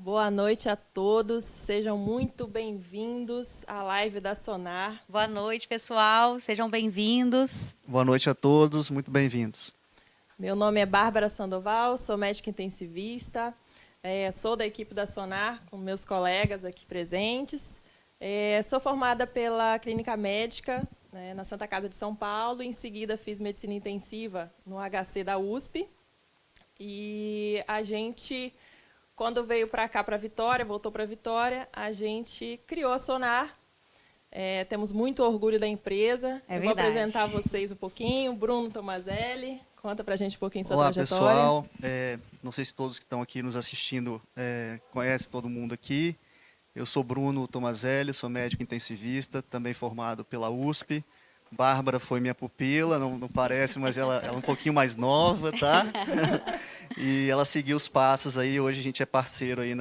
Boa noite a todos, sejam muito bem-vindos à live da Sonar. Boa noite, pessoal, sejam bem-vindos. Boa noite a todos, muito bem-vindos. Meu nome é Bárbara Sandoval, sou médica intensivista, sou da equipe da Sonar, com meus colegas aqui presentes. Sou formada pela Clínica Médica, na Santa Casa de São Paulo, em seguida fiz medicina intensiva no HC da USP. E a gente, quando veio para cá, para Vitória, voltou para Vitória, a gente criou a Sonar. Temos muito orgulho da empresa. É Eu vou verdade. apresentar vocês um pouquinho. Bruno Tomazelli, conta para a gente um pouquinho sua Olá, trajetória. pessoal. Não sei se todos que estão aqui nos assistindo conhecem todo mundo aqui. Eu sou Bruno Tomazelli, sou médico intensivista, também formado pela USP. Bárbara foi minha pupila, não parece, mas ela é um pouquinho mais nova, tá? E ela seguiu os passos aí. Hoje a gente é parceiro aí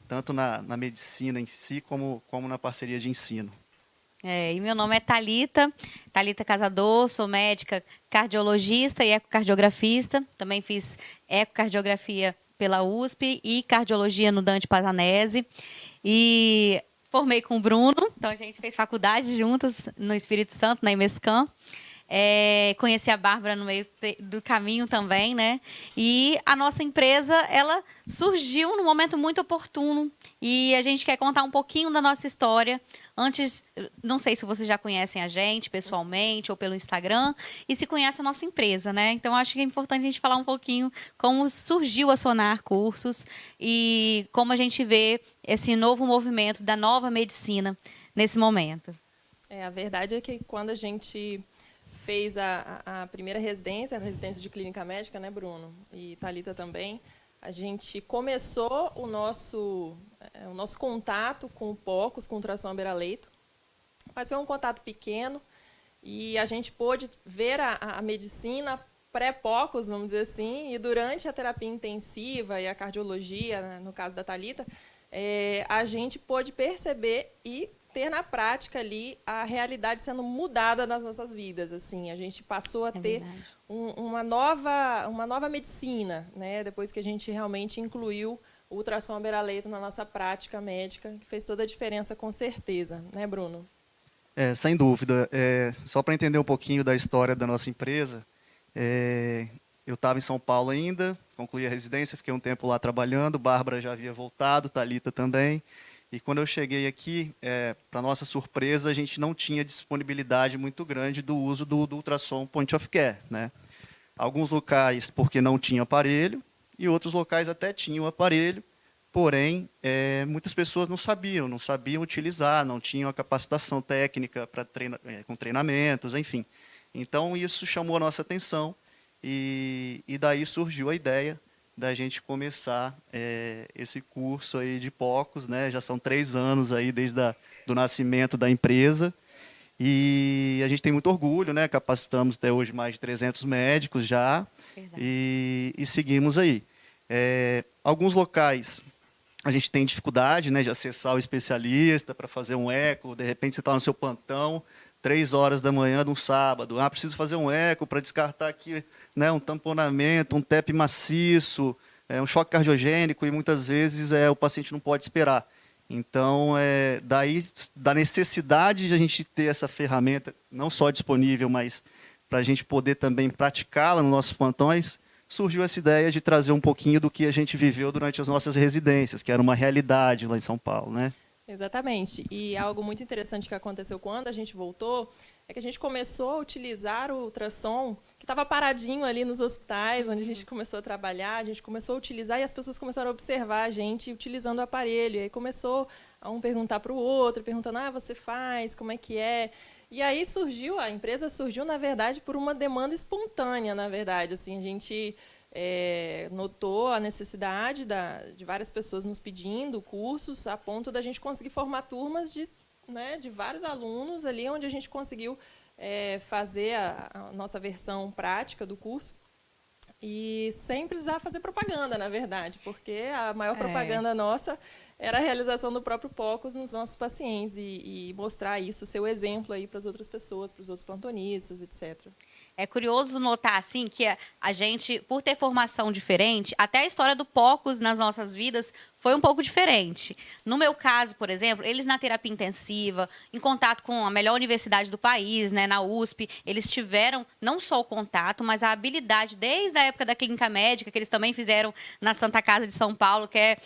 tanto na medicina em si, como na parceria de ensino. E meu nome é Thalita Casador, sou médica cardiologista e ecocardiografista. Também fiz ecocardiografia pela USP e cardiologia no Dante Pazzanese. E formei com o Bruno, então a gente fez faculdade juntas no Espírito Santo, na IMESCAM. Conheci a Bárbara no meio do caminho também, né? E a nossa empresa, ela surgiu num momento muito oportuno e a gente quer contar um pouquinho da nossa história. Antes, não sei se vocês já conhecem a gente pessoalmente ou pelo Instagram e se conhece a nossa empresa, né? Então, acho que é importante a gente falar um pouquinho como surgiu a Sonar Cursos e como a gente vê esse novo movimento da nova medicina nesse momento. A verdade é que quando a gente fez a primeira residência, a residência de clínica médica, né, Bruno? E Thalita também. A gente começou o nosso contato com o POCUS, com ultrassom à beira-leito, mas foi um contato pequeno e a gente pôde ver a medicina pré-POCUS, vamos dizer assim, e durante a terapia intensiva e a cardiologia, né, no caso da Thalita, a gente pôde perceber e ter na prática ali a realidade sendo mudada nas nossas vidas. Assim, a gente passou a ter uma nova medicina, né? Depois que a gente realmente incluiu o ultrassom à beira-leito na nossa prática médica, que fez toda a diferença com certeza, né, Bruno? Sem dúvida. Só para entender um pouquinho da história da nossa empresa, eu estava em São Paulo ainda, concluí a residência, fiquei um tempo lá trabalhando, Bárbara já havia voltado, Thalita também. E quando eu cheguei aqui, para nossa surpresa, a gente não tinha disponibilidade muito grande do uso do ultrassom point of care, né? Alguns locais porque não tinha aparelho e outros locais até tinham aparelho, porém, muitas pessoas não sabiam utilizar, não tinham a capacitação técnica com treinamentos, enfim. Então, isso chamou a nossa atenção e daí surgiu a ideia da gente começar esse curso aí de POCUS, né? Já são 3 anos aí desde do nascimento da empresa e a gente tem muito orgulho, né? Capacitamos até hoje mais de 300 médicos já e seguimos aí. Alguns locais a gente tem dificuldade, né, de acessar o especialista para fazer um eco, de repente você está no seu plantão, 3 horas da manhã de um sábado, preciso fazer um eco para descartar aqui, né, um tamponamento, um TEP maciço, um choque cardiogênico, e muitas vezes o paciente não pode esperar. Então, daí da necessidade de a gente ter essa ferramenta, não só disponível, mas para a gente poder também praticá-la nos nossos plantões, surgiu essa ideia de trazer um pouquinho do que a gente viveu durante as nossas residências, que era uma realidade lá em São Paulo, né? Exatamente. E algo muito interessante que aconteceu quando a gente voltou é que a gente começou a utilizar o ultrassom, que estava paradinho ali nos hospitais, onde a gente começou a trabalhar, a gente começou a utilizar e as pessoas começaram a observar a gente utilizando o aparelho. E aí começou a um perguntar para o outro, perguntando, você faz, como é que é? E aí a empresa surgiu, na verdade, por uma demanda espontânea, na verdade. Assim, a gente notou a necessidade de várias pessoas nos pedindo cursos, a ponto da gente conseguir formar turmas de vários alunos ali, onde a gente conseguiu fazer a nossa versão prática do curso e sem precisar fazer propaganda, na verdade, porque a maior propaganda nossa era a realização do próprio POCUS nos nossos pacientes e mostrar isso, ser o exemplo aí para as outras pessoas, para os outros plantonistas, etc. É curioso notar, assim, que a gente, por ter formação diferente, até a história do POCUS nas nossas vidas foi um pouco diferente. No meu caso, por exemplo, eles na terapia intensiva, em contato com a melhor universidade do país, né, na USP, eles tiveram não só o contato, mas a habilidade, desde a época da clínica médica, que eles também fizeram na Santa Casa de São Paulo, que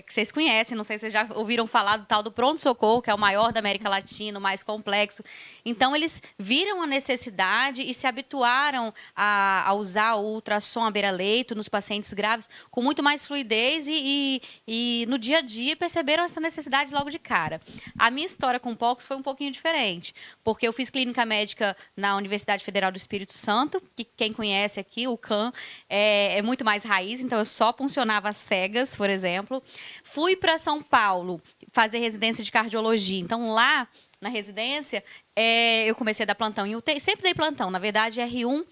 vocês conhecem, não sei se vocês já ouviram falar do tal do pronto-socorro, que é o maior da América Latina, o mais complexo. Então, eles viram a necessidade e se habituaram a usar o ultrassom à beira-leito nos pacientes graves com muito mais fluidez e no dia a dia perceberam essa necessidade logo de cara. A minha história com o POCUS foi um pouquinho diferente, porque eu fiz clínica médica na Universidade Federal do Espírito Santo, que quem conhece aqui, o CAM, é muito mais raiz, então eu só funcionava às cegas, por exemplo. Fui para São Paulo fazer residência de cardiologia. Então, lá na residência, eu comecei a dar plantão em UTI. Sempre dei plantão. Na verdade, R1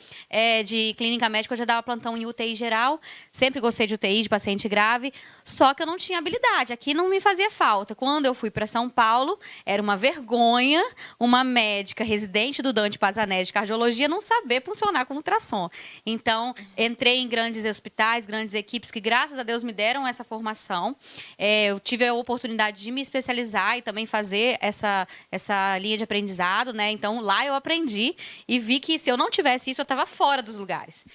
de clínica médica, eu já dava plantão em UTI geral. Sempre gostei de UTI, de paciente grave. Só que eu não tinha habilidade. Aqui não me fazia falta. Quando eu fui para São Paulo, era uma vergonha uma médica residente do Dante Pazanese de cardiologia não saber funcionar com ultrassom. Então, entrei em grandes hospitais, grandes equipes que, graças a Deus, me deram essa formação. Eu tive a oportunidade de me especializar e também fazer essa linha de aprendizado. Né? Então, lá eu aprendi e vi que se eu não tivesse isso, eu estava fora dos lugares.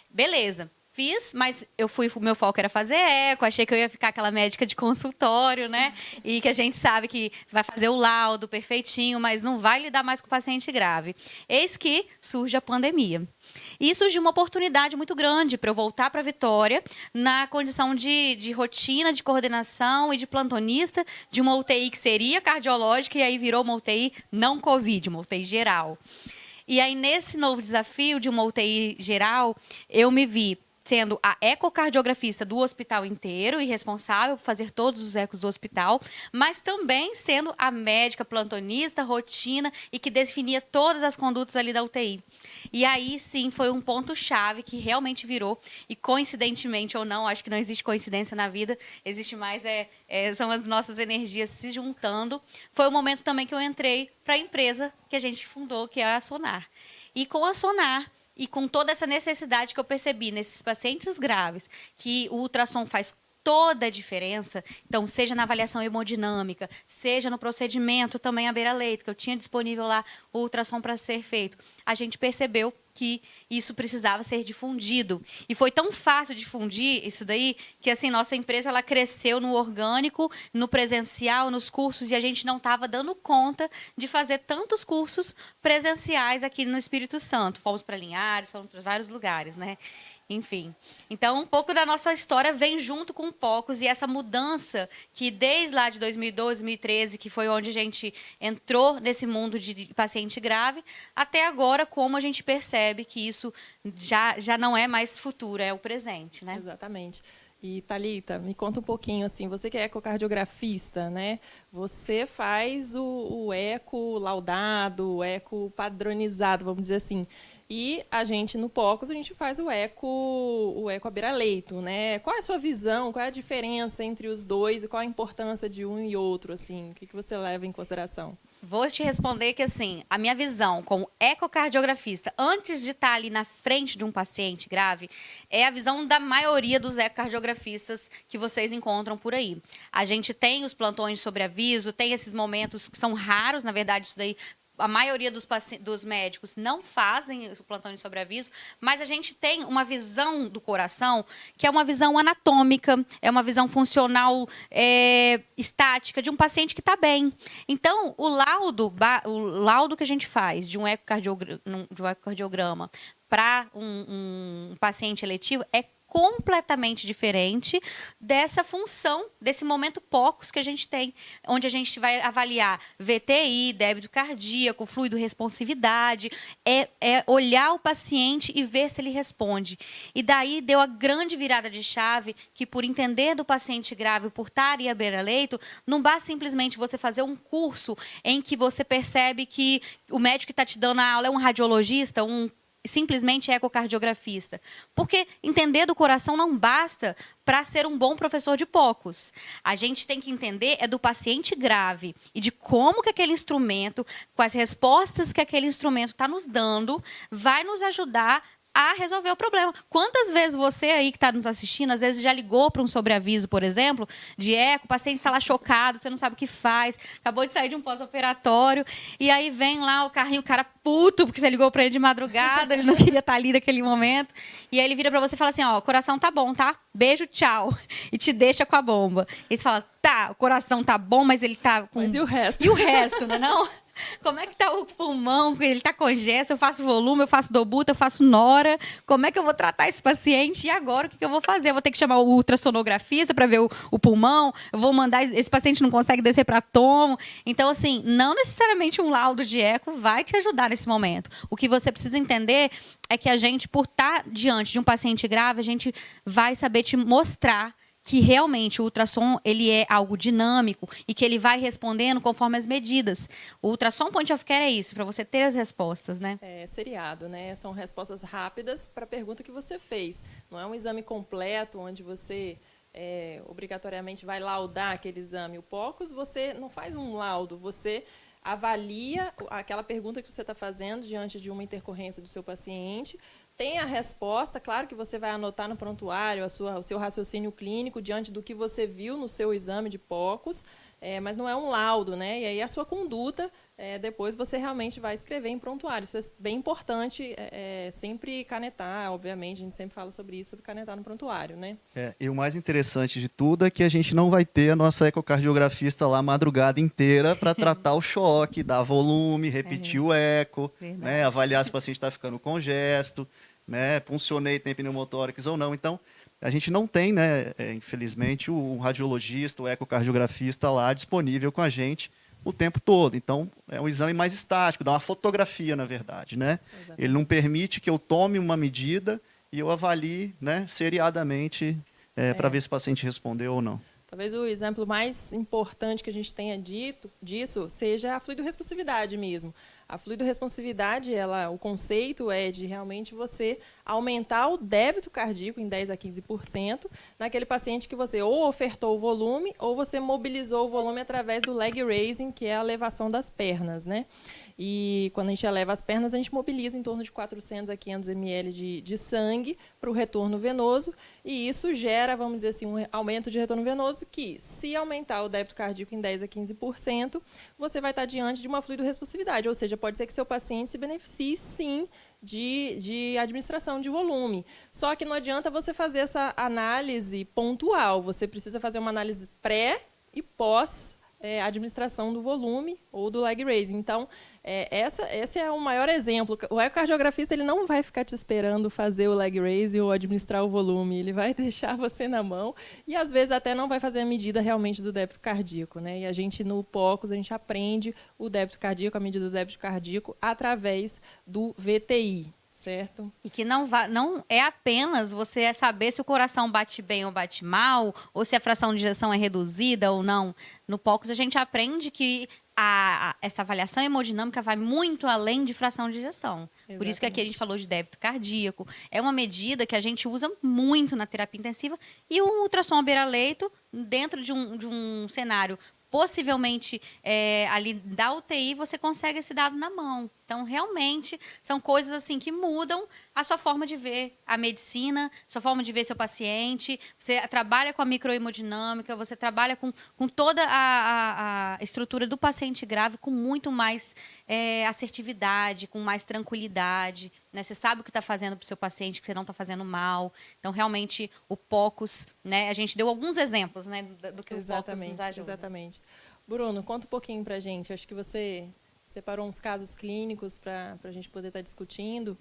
Beleza. Fiz, mas o meu foco era fazer eco, achei que eu ia ficar aquela médica de consultório, né? E que a gente sabe que vai fazer o laudo perfeitinho, mas não vai lidar mais com o paciente grave. Eis que surge a pandemia. E surgiu uma oportunidade muito grande para eu voltar para Vitória na condição de rotina, de coordenação e de plantonista de uma UTI que seria cardiológica e aí virou uma UTI não Covid, uma UTI geral. E aí, nesse novo desafio de uma UTI geral, eu me vi sendo a ecocardiografista do hospital inteiro e responsável por fazer todos os ecos do hospital, mas também sendo a médica plantonista, rotina e que definia todas as condutas ali da UTI. E aí, sim, foi um ponto-chave que realmente virou, e coincidentemente ou não, acho que não existe coincidência na vida, existe mais, são as nossas energias se juntando. Foi o momento também que eu entrei para a empresa que a gente fundou, que é a Sonar. E com a Sonar, e com toda essa necessidade que eu percebi nesses pacientes graves, que o ultrassom faz toda a diferença, então, seja na avaliação hemodinâmica, seja no procedimento também à beira-leito, que eu tinha disponível lá o ultrassom para ser feito, a gente percebeu que isso precisava ser difundido. E foi tão fácil difundir isso daí, que assim, nossa empresa ela cresceu no orgânico, no presencial, nos cursos, e a gente não estava dando conta de fazer tantos cursos presenciais aqui no Espírito Santo. Fomos para Linhares, fomos para vários lugares, né? Enfim, então um pouco da nossa história vem junto com o POCUS e essa mudança que desde lá de 2012, 2013, que foi onde a gente entrou nesse mundo de paciente grave, até agora como a gente percebe que isso já não é mais futuro, é o presente, né? Exatamente. E, Thalita, me conta um pouquinho, assim, você que é ecocardiografista, né? Você faz o eco laudado, o eco padronizado, vamos dizer assim. E a gente, no POCUS, a gente faz o eco à beira-leito, né? Qual é a sua visão, qual é a diferença entre os dois e qual a importância de um e outro, assim? O que você leva em consideração? Vou te responder que, assim, a minha visão como ecocardiografista, antes de estar ali na frente de um paciente grave, é a visão da maioria dos ecocardiografistas que vocês encontram por aí. A gente tem os plantões de sobreaviso, tem esses momentos que são raros, na verdade, isso daí a maioria dos médicos não fazem o plantão de sobreaviso, mas a gente tem uma visão do coração que é uma visão anatômica, é uma visão funcional estática de um paciente que está bem. Então, o laudo que a gente faz de um ecocardiograma para um paciente eletivo é completamente diferente dessa função, desse momento POCUS que a gente tem, onde a gente vai avaliar VTI, débito cardíaco, fluido responsividade, olhar o paciente e ver se ele responde. E daí deu a grande virada de chave que, por entender do paciente grave, por estar à beira-leito, não basta simplesmente você fazer um curso em que você percebe que o médico que está te dando a aula é um radiologista, um simplesmente ecocardiografista. Porque entender do coração não basta para ser um bom professor de POCUS. A gente tem que entender do paciente grave e de como que aquele instrumento, com as respostas que aquele instrumento está nos dando, vai nos ajudar a resolver o problema. Quantas vezes você aí que está nos assistindo, às vezes já ligou para um sobreaviso, por exemplo, de eco, o paciente está lá chocado, você não sabe o que faz, acabou de sair de um pós-operatório, e aí vem lá o carrinho, o cara puto, porque você ligou para ele de madrugada, ele não queria estar ali naquele momento, e aí ele vira para você e fala assim, ó, o coração tá bom, tá? Beijo, tchau. E te deixa com a bomba. E você fala, tá, o coração tá bom, mas ele tá com... Mas e o resto? E o resto, né, não? Como é que tá o pulmão? Ele tá congesto, eu faço volume, eu faço dobuta, eu faço nora. Como é que eu vou tratar esse paciente? E agora, o que eu vou fazer? Eu vou ter que chamar o ultrassonografista para ver o pulmão? Eu vou mandar... Esse paciente não consegue descer para tomo. Então, assim, não necessariamente um laudo de eco vai te ajudar nesse momento. O que você precisa entender é que a gente, por estar diante de um paciente grave, a gente vai saber te mostrar que realmente o ultrassom ele é algo dinâmico e que ele vai respondendo conforme as medidas. O ultrassom point of care é isso, para você ter as respostas, né? É seriado, né? São respostas rápidas para a pergunta que você fez. Não é um exame completo onde você obrigatoriamente vai laudar aquele exame. O POCUS, você não faz um laudo, você avalia aquela pergunta que você está fazendo diante de uma intercorrência do seu paciente, tem a resposta, claro que você vai anotar no prontuário o seu raciocínio clínico diante do que você viu no seu exame de POCUS, mas não é um laudo, né? E aí a sua conduta, depois você realmente vai escrever em prontuário. Isso é bem importante, sempre canetar, obviamente, a gente sempre fala sobre isso, sobre canetar no prontuário, né? E o mais interessante de tudo é que a gente não vai ter a nossa ecocardiografista lá a madrugada inteira para tratar o choque, dar volume, repetir o eco, né, avaliar se o paciente está ficando congesto, né, puncionei, tem pneumotórax ou não. Então, a gente não tem, né, infelizmente, o radiologista, o ecocardiografista lá disponível com a gente o tempo todo. Então, é um exame mais estático, dá uma fotografia, na verdade, né? Ele não permite que eu tome uma medida e eu avalie, né, seriadamente para ver se o paciente respondeu ou não. Talvez o exemplo mais importante que a gente tenha dito disso seja a fluidoresponsividade mesmo. A fluidoresponsividade, o conceito é de realmente você aumentar o débito cardíaco em 10 a 15% naquele paciente que você ou ofertou o volume ou você mobilizou o volume através do leg raising, que é a elevação das pernas, né? E quando a gente eleva as pernas, a gente mobiliza em torno de 400 a 500 ml de sangue para o retorno venoso, e isso gera, vamos dizer assim, um aumento de retorno venoso que, se aumentar o débito cardíaco em 10 a 15%, você vai estar diante de uma fluidoresponsividade, ou seja, pode ser que seu paciente se beneficie, sim, de administração de volume. Só que não adianta você fazer essa análise pontual, você precisa fazer uma análise pré e pós administração do volume ou do leg raising. Então, esse é o maior exemplo. O ecocardiografista ele não vai ficar te esperando fazer o leg raising ou administrar o volume, ele vai deixar você na mão e, às vezes, até não vai fazer a medida realmente do débito cardíaco, né? E a gente, no POCUS, a gente aprende o débito cardíaco, a medida do débito cardíaco, através do VTI. Certo. E que não é apenas você saber se o coração bate bem ou bate mal, ou se a fração de ejeção é reduzida ou não. No POCUS, a gente aprende que essa avaliação hemodinâmica vai muito além de fração de ejeção. Exatamente. Por isso que aqui a gente falou de débito cardíaco. É uma medida que a gente usa muito na terapia intensiva. E o ultrassom à beira-leito, dentro de um cenário possivelmente ali da UTI, você consegue esse dado na mão. Então, realmente, são coisas assim que mudam a sua forma de ver a medicina, sua forma de ver seu paciente. Você trabalha com a microhemodinâmica, você trabalha com toda a estrutura do paciente grave com muito mais assertividade, com mais tranquilidade, né? Você sabe o que está fazendo para o seu paciente, que você não está fazendo mal. Então, realmente, o POCUS, né? A gente deu alguns exemplos, né, do que o POCUS nos ajuda. Exatamente. Bruno, conta um pouquinho para a gente. Acho que você separou uns casos clínicos para a gente poder estar discutindo.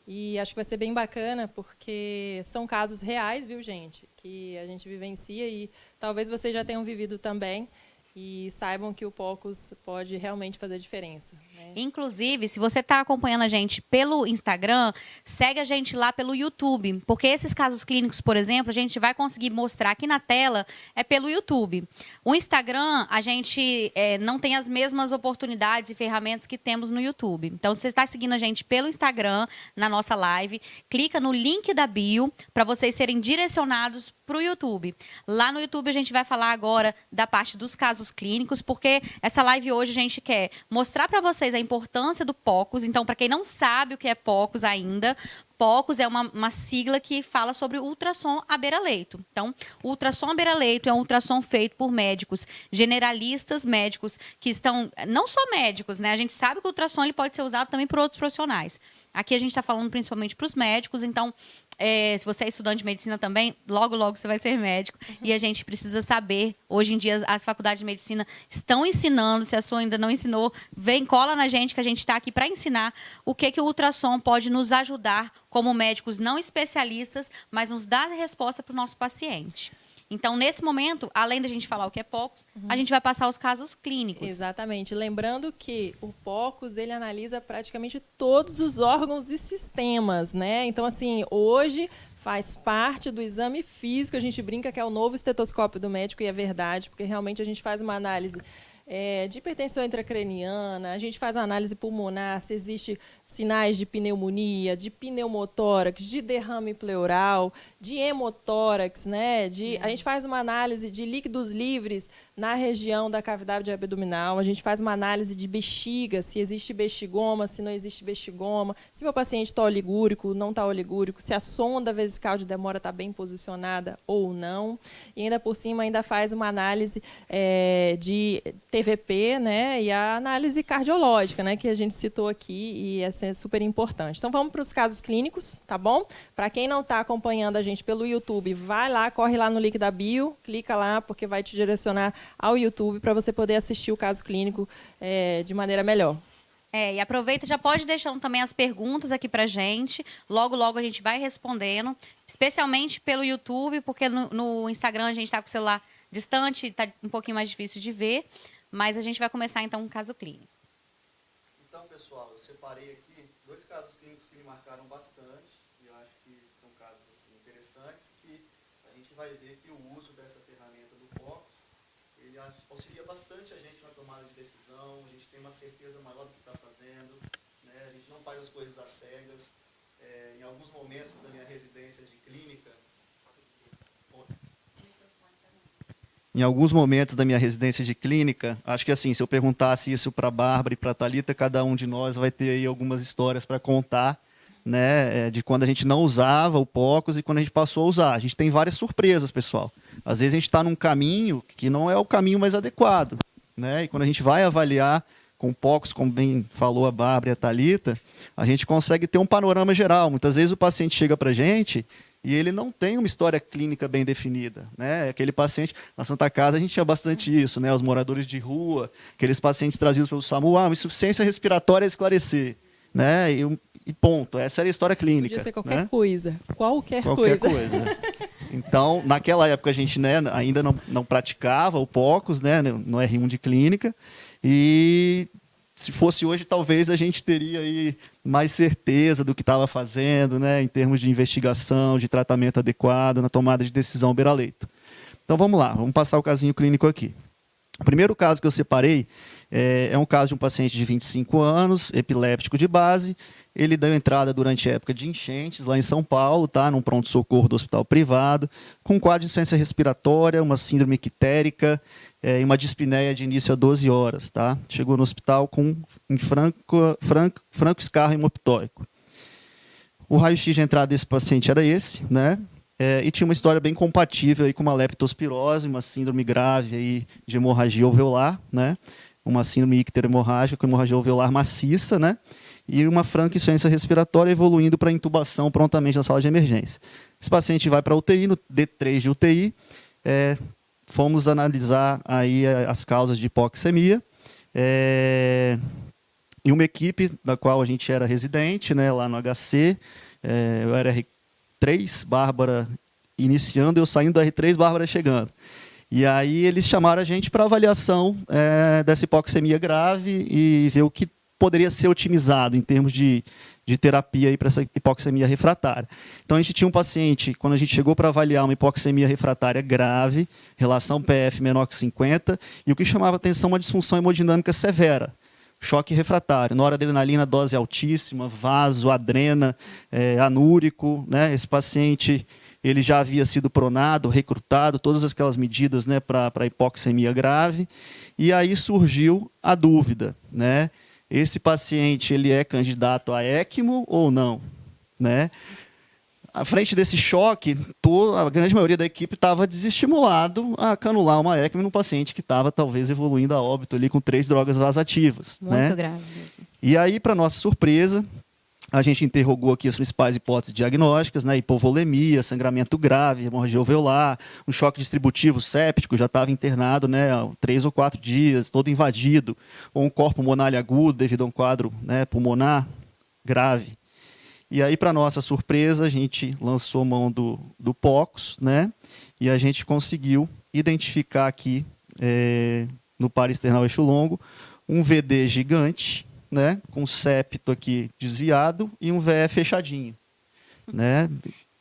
E acho que vai ser bem bacana, porque são casos reais, viu, gente? Que a gente vivencia e talvez vocês já tenham vivido também. e saibam que o POCUS pode realmente fazer diferença, né? Inclusive, se você está acompanhando a gente pelo Instagram, segue a gente lá pelo YouTube, porque esses casos clínicos, por exemplo, a gente vai conseguir mostrar aqui na tela, é pelo YouTube. O Instagram, a gente não tem as mesmas oportunidades e ferramentas que temos no YouTube. Então, se você está seguindo a gente pelo Instagram, na nossa live, clica no link da bio para vocês serem direcionados para o YouTube. Lá no YouTube a gente vai falar agora da parte dos casos clínicos, porque essa live hoje a gente quer mostrar para vocês a importância do POCUS. Então, para quem não sabe o que é POCUS ainda, POCUS é uma sigla que fala sobre ultrassom à beira-leito. Então, o ultrassom à beira-leito é um ultrassom feito por médicos generalistas, médicos que estão... Não só médicos, né? A gente sabe que o ultrassom ele pode ser usado também por outros profissionais. Aqui a gente está falando principalmente para os médicos, então, se você é estudante de medicina também, logo, logo você vai ser médico. E a gente precisa saber, hoje em dia as faculdades de medicina estão ensinando, se a sua ainda não ensinou, vem, cola na gente, que a gente está aqui para ensinar o que o ultrassom pode nos ajudar como médicos não especialistas, mas nos dar a resposta para o nosso paciente. Então, nesse momento, além da gente falar o que é POCUS, a gente vai passar os casos clínicos. Exatamente. Lembrando que o POCUS, ele analisa praticamente todos os órgãos e sistemas, né? Então, assim, hoje faz parte do exame físico, a gente brinca que é o novo estetoscópio do médico, e é verdade, porque realmente a gente faz uma análise de hipertensão intracraniana, a gente faz análise pulmonar, se existe sinais de pneumonia, de pneumotórax, de derrame pleural, de hemotórax, né? A gente faz uma análise de líquidos livres na região da cavidade abdominal, a gente faz uma análise de bexiga, se existe bexigoma, se não existe bexigoma, se meu paciente está oligúrico, não está oligúrico, se a sonda vesical de demora está bem posicionada ou não. E ainda por cima ainda faz uma análise de TVP, né? E a análise cardiológica, né? Que a gente citou aqui e é super importante. Então vamos para os casos clínicos, tá bom? Para quem não está acompanhando a gente pelo YouTube, vai lá, corre lá no link da bio, clica lá, porque vai te direcionar ao YouTube para você poder assistir o caso clínico de maneira melhor. E aproveita e já pode deixando também as perguntas aqui para a gente. Logo, logo a gente vai respondendo, especialmente pelo YouTube, porque no Instagram a gente está com o celular distante, está um pouquinho mais difícil de ver, mas a gente vai começar então um caso clínico. Então, pessoal, eu separei aqui 2 casos clínicos que me marcaram bastante, e eu acho que são casos assim, interessantes, que a gente vai ver que o uso dessa ferramenta do POCUS, ele auxilia bastante a gente na tomada de decisão, a gente tem uma certeza maior do que está fazendo, né? A gente não faz as coisas às cegas. Em alguns momentos da minha residência de clínica, acho que assim, se eu perguntasse isso para a Bárbara e para a Thalita, cada um de nós vai ter aí algumas histórias para contar, né, de quando a gente não usava o POCUS e quando a gente passou a usar. A gente tem várias surpresas, pessoal. Às vezes a gente está num caminho que não é o caminho mais adequado, né? E quando a gente vai avaliar com o POCUS, como bem falou a Bárbara e a Thalita, a gente consegue ter um panorama geral. Muitas vezes o paciente chega para a gente e ele não tem uma história clínica bem definida, né? Aquele paciente, na Santa Casa a gente tinha bastante isso, né? Os moradores de rua, aqueles pacientes trazidos pelo SAMU, uma insuficiência respiratória a esclarecer, né? E ponto, essa era a história clínica. Podia ser qualquer né? coisa, qualquer coisa. Então, naquela época a gente, né, ainda não praticava o POCUS, né, no R1 de clínica, e se fosse hoje, talvez a gente teria aí mais certeza do que estava fazendo, né, em termos de investigação, de tratamento adequado, na tomada de decisão beira-leito. Então vamos lá, vamos passar o casinho clínico aqui. O primeiro caso que eu separei é um caso de um paciente de 25 anos, epiléptico de base. Ele deu entrada durante a época de enchentes, lá em São Paulo, tá? Num pronto-socorro do hospital privado, com quadro de insuficiência respiratória, uma síndrome ictérica e uma dispneia de início a 12 horas. Tá? Chegou no hospital com franco escarro hemoptóico. O raio-x de entrada desse paciente era esse, né? E tinha uma história bem compatível aí com uma leptospirose, uma síndrome grave aí de hemorragia alveolar, né? Uma síndrome icterohemorrágica com hemorragia alveolar maciça, né? E uma franca insuficiência respiratória evoluindo para intubação prontamente na sala de emergência. Esse paciente vai para a UTI, no D3 de UTI. Fomos analisar aí as causas de hipoxemia. E uma equipe da qual a gente era residente, né, lá no HC, eu era R3, Bárbara iniciando, eu saindo da R3, Bárbara chegando. E aí eles chamaram a gente para avaliação dessa hipoxemia grave e ver o que poderia ser otimizado em termos de terapia para essa hipoxemia refratária. Então, a gente tinha um paciente, quando a gente chegou para avaliar uma hipoxemia refratária grave, relação PF menor que 50, e o que chamava atenção uma disfunção hemodinâmica severa, choque refratário, noradrenalina, dose altíssima, vaso, adrena, anúrico, né? Esse paciente ele já havia sido pronado, recrutado, todas aquelas medidas, né, para hipoxemia grave, e aí surgiu a dúvida, né? Esse paciente ele é candidato a ECMO ou não, né? À frente desse choque, a grande maioria da equipe estava desestimulado a canular uma ECMO num paciente que estava talvez evoluindo a óbito ali com 3 drogas vasoativas. Muito né? grave mesmo. E aí, para nossa surpresa, a gente interrogou aqui as principais hipóteses diagnósticas, né? Hipovolemia, sangramento grave, hemorragia alveolar, um choque distributivo séptico, já estava internado, né, há 3 ou 4 dias, todo invadido, ou um corpo pulmonar agudo devido a um quadro, né, pulmonar grave. E aí, para nossa surpresa, a gente lançou mão do POCUS, né? E a gente conseguiu identificar aqui, no parasternal eixo longo, um VD gigante, né? Com septo aqui desviado e um VE fechadinho. Né?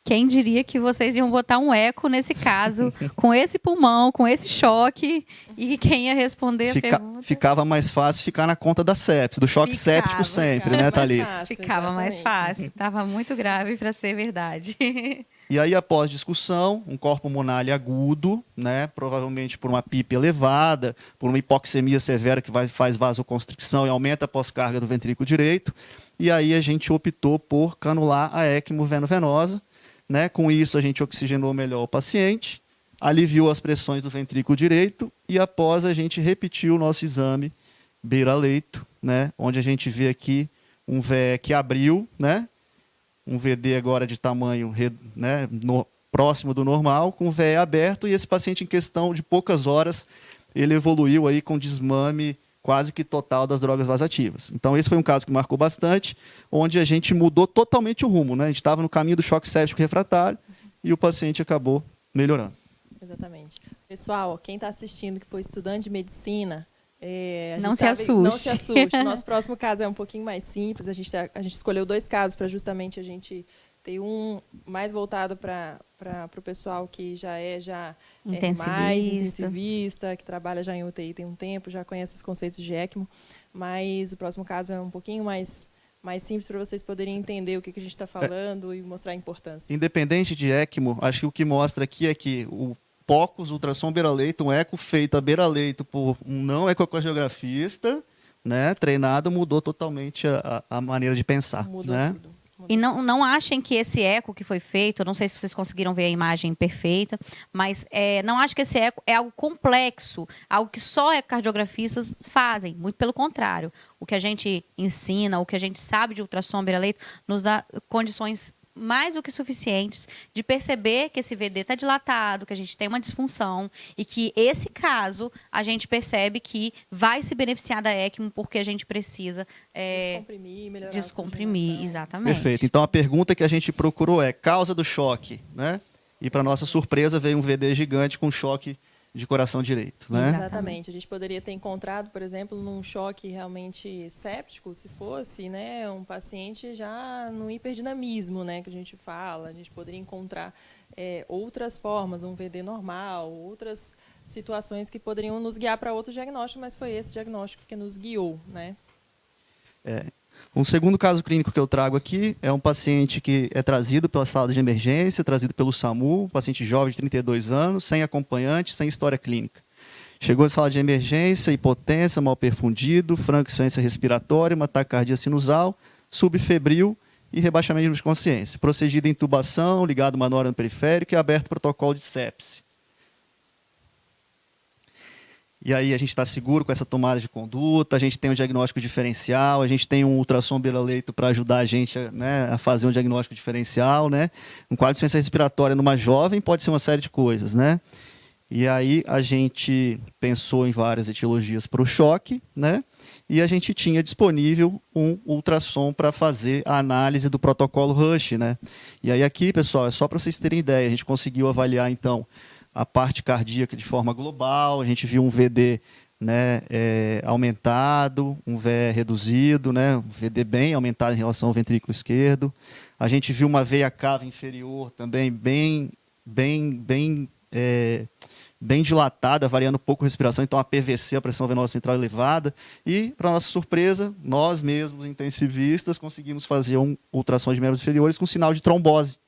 Quem diria que vocês iam botar um eco nesse caso, com esse pulmão, com esse choque, e quem ia responder a pergunta? Ficava mais fácil ficar na conta da sepse, do choque séptico sempre, né, Thalita? Ficava mais fácil. Estava muito grave para ser verdade. E aí, após discussão, um corpo pulmonar agudo, né, provavelmente por uma PIP elevada, por uma hipoxemia severa que faz vasoconstricção e aumenta a pós-carga do ventrículo direito. E aí a gente optou por canular a ECMO veno-venosa. Né? Com isso, a gente oxigenou melhor o paciente, aliviou as pressões do ventrículo direito e, após, a gente repetiu o nosso exame beira-leito, né? Onde a gente vê aqui um VE que abriu, né? Um VD agora de tamanho, né, próximo do normal, com o VE aberto, e esse paciente, em questão de poucas horas, ele evoluiu aí com desmame quase que total das drogas vasoativas. Então, esse foi um caso que marcou bastante, onde a gente mudou totalmente o rumo, né? A gente estava no caminho do choque séptico refratário e o paciente acabou melhorando. Exatamente. Pessoal, quem está assistindo que foi estudante de medicina, não se assuste. Não se assuste. O nosso próximo caso é um pouquinho mais simples. A gente escolheu 2 casos para justamente a gente ter um mais voltado para o pessoal que já é mais intensivista, que trabalha já em UTI tem um tempo, já conhece os conceitos de ECMO, mas o próximo caso é um pouquinho mais simples para vocês poderem entender o que a gente está falando e mostrar a importância. Independente de ECMO, acho que o que mostra aqui é que o POCUS, ultrassom beira-leito, um eco feito a beira-leito por um não ecocardiografista, né, treinado, mudou totalmente a maneira de pensar. Mudou né? tudo. E não achem que esse eco que foi feito, eu não sei se vocês conseguiram ver a imagem perfeita, mas não acho que esse eco é algo complexo, algo que só ecocardiografistas fazem. Muito pelo contrário. O que a gente ensina, o que a gente sabe de ultrassom beira-leito, nos dá condições mais do que suficientes de perceber que esse VD está dilatado, que a gente tem uma disfunção e que esse caso a gente percebe que vai se beneficiar da ECMO porque a gente precisa descomprimir, melhorar descomprimir, exatamente. Perfeito. Então a pergunta que a gente procurou é causa do choque, né? E para nossa surpresa veio um VD gigante com choque de coração direito, né? Exatamente. A gente poderia ter encontrado, por exemplo, num choque realmente séptico, se fosse, né, um paciente já no hiperdinamismo, né, que a gente fala. A gente poderia encontrar outras formas, um VD normal, outras situações que poderiam nos guiar para outro diagnóstico, mas foi esse diagnóstico que nos guiou, né? Um segundo caso clínico que eu trago aqui é um paciente que é trazido pela sala de emergência, trazido pelo SAMU, um paciente jovem de 32 anos, sem acompanhante, sem história clínica. Chegou à sala de emergência, hipotensão, mal perfundido, franca insuficiência respiratória, uma taquicardia sinusal, subfebril e rebaixamento de consciência. Procedido em intubação, ligado uma nora no periférico e aberto protocolo de sepse. E aí a gente está seguro com essa tomada de conduta, a gente tem um diagnóstico diferencial, a gente tem um ultrassom beira-leito para ajudar a gente a fazer um diagnóstico diferencial. Né? Um quadro de insuficiência respiratória numa jovem pode ser uma série de coisas. Né? E aí a gente pensou em várias etiologias para o choque, né? E a gente tinha disponível um ultrassom para fazer a análise do protocolo Rush. Né? E aí aqui, pessoal, é só para vocês terem ideia, a gente conseguiu avaliar, então, a parte cardíaca de forma global, a gente viu um VD, né, aumentado, um VE reduzido, né, um VD bem aumentado em relação ao ventrículo esquerdo. A gente viu uma veia cava inferior também bem dilatada, variando um pouco a respiração, então a PVC, a pressão venosa central elevada. E, para nossa surpresa, nós mesmos, intensivistas, conseguimos fazer um ultrassom de membros inferiores com sinal de trombose.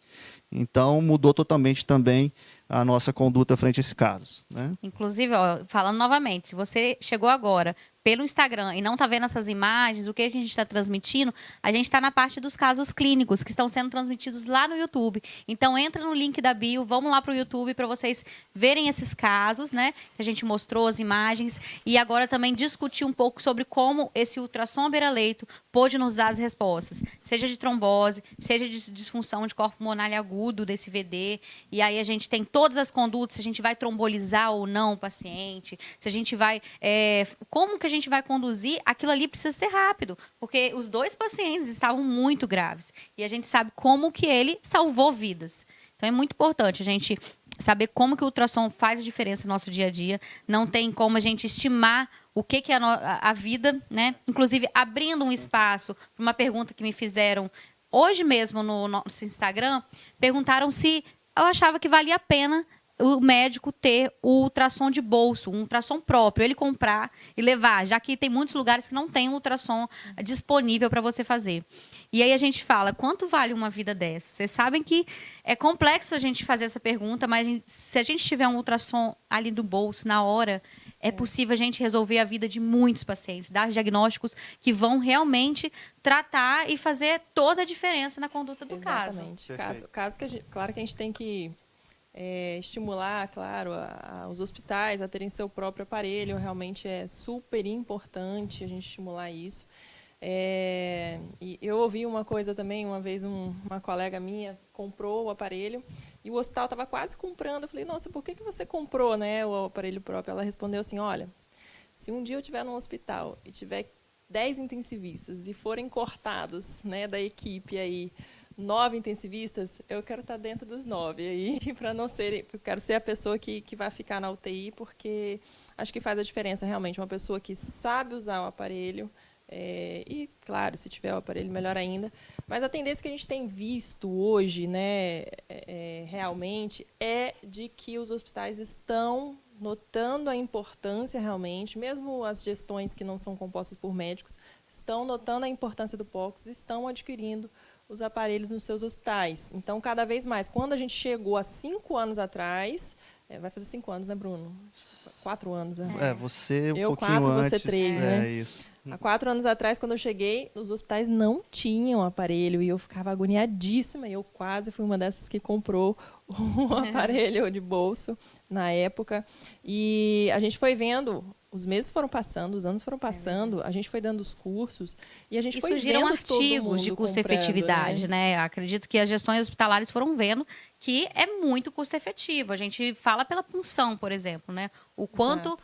Então, mudou totalmente também a nossa conduta frente a esses casos, né? Inclusive, ó, falando novamente, se você chegou agora pelo Instagram e não está vendo essas imagens, o que a gente está transmitindo, a gente está na parte dos casos clínicos que estão sendo transmitidos lá no YouTube. Então, entra no link da bio, vamos lá para o YouTube para vocês verem esses casos, né? Que a gente mostrou as imagens e agora também discutir um pouco sobre como esse ultrassom à beira-leito pôde nos dar as respostas, seja de trombose, seja de disfunção de corpo pulmonar agudo desse VD. E aí a gente tem todas as condutas, se a gente vai trombolizar ou não o paciente, se a gente vai... como que a gente vai conduzir, aquilo ali precisa ser rápido, porque os 2 pacientes estavam muito graves. E a gente sabe como que ele salvou vidas. Então, é muito importante a gente saber como que o ultrassom faz diferença no nosso dia a dia. Não tem como a gente estimar o que é a vida, né? Inclusive, abrindo um espaço para uma pergunta que me fizeram hoje mesmo no nosso Instagram, perguntaram se eu achava que valia a pena o médico ter o ultrassom de bolso, um ultrassom próprio, ele comprar e levar, já que tem muitos lugares que não tem um ultrassom disponível para você fazer. E aí a gente fala, quanto vale uma vida dessa? Vocês sabem que é complexo a gente fazer essa pergunta, mas se a gente tiver um ultrassom ali do bolso, na hora, é possível a gente resolver a vida de muitos pacientes, dar diagnósticos que vão realmente tratar e fazer toda a diferença na conduta do caso. Exatamente. Caso que claro que a gente tem que estimular, claro, os hospitais a terem seu próprio aparelho. Realmente é super importante a gente estimular isso. E eu ouvi uma coisa também, uma vez uma colega minha comprou o aparelho e o hospital estava quase comprando. Eu falei, nossa, por que você comprou, né, o aparelho próprio? Ela respondeu assim, olha, se um dia eu estiver num hospital e tiver 10 intensivistas e forem cortados, né, da equipe aí 9 intensivistas, eu quero estar dentro dos 9 aí, para não ser, eu quero ser a pessoa que vai ficar na UTI, porque acho que faz a diferença realmente, uma pessoa que sabe usar o aparelho, e, claro, se tiver o aparelho, melhor ainda. Mas a tendência que a gente tem visto hoje, né, realmente, é de que os hospitais estão notando a importância realmente, mesmo as gestões que não são compostas por médicos, estão notando a importância do POCUS, estão adquirindo os aparelhos nos seus hospitais. Então, cada vez mais. Quando a gente chegou há 5 anos atrás, vai fazer 5 anos, né, Bruno? 4 anos, né? Você um eu pouquinho 4, antes. você 3, né? Isso. Há 4 anos atrás, quando eu cheguei, os hospitais não tinham aparelho e eu ficava agoniadíssima. E eu quase fui uma dessas que comprou um aparelho de bolso na época. E a gente foi vendo, os meses foram passando, os anos foram passando, a gente foi dando os cursos e a gente foi surgiram vendo artigos de custo-efetividade, né? Acredito que as gestões hospitalares foram vendo que é muito custo-efetivo. A gente fala pela punção, por exemplo, né? O quanto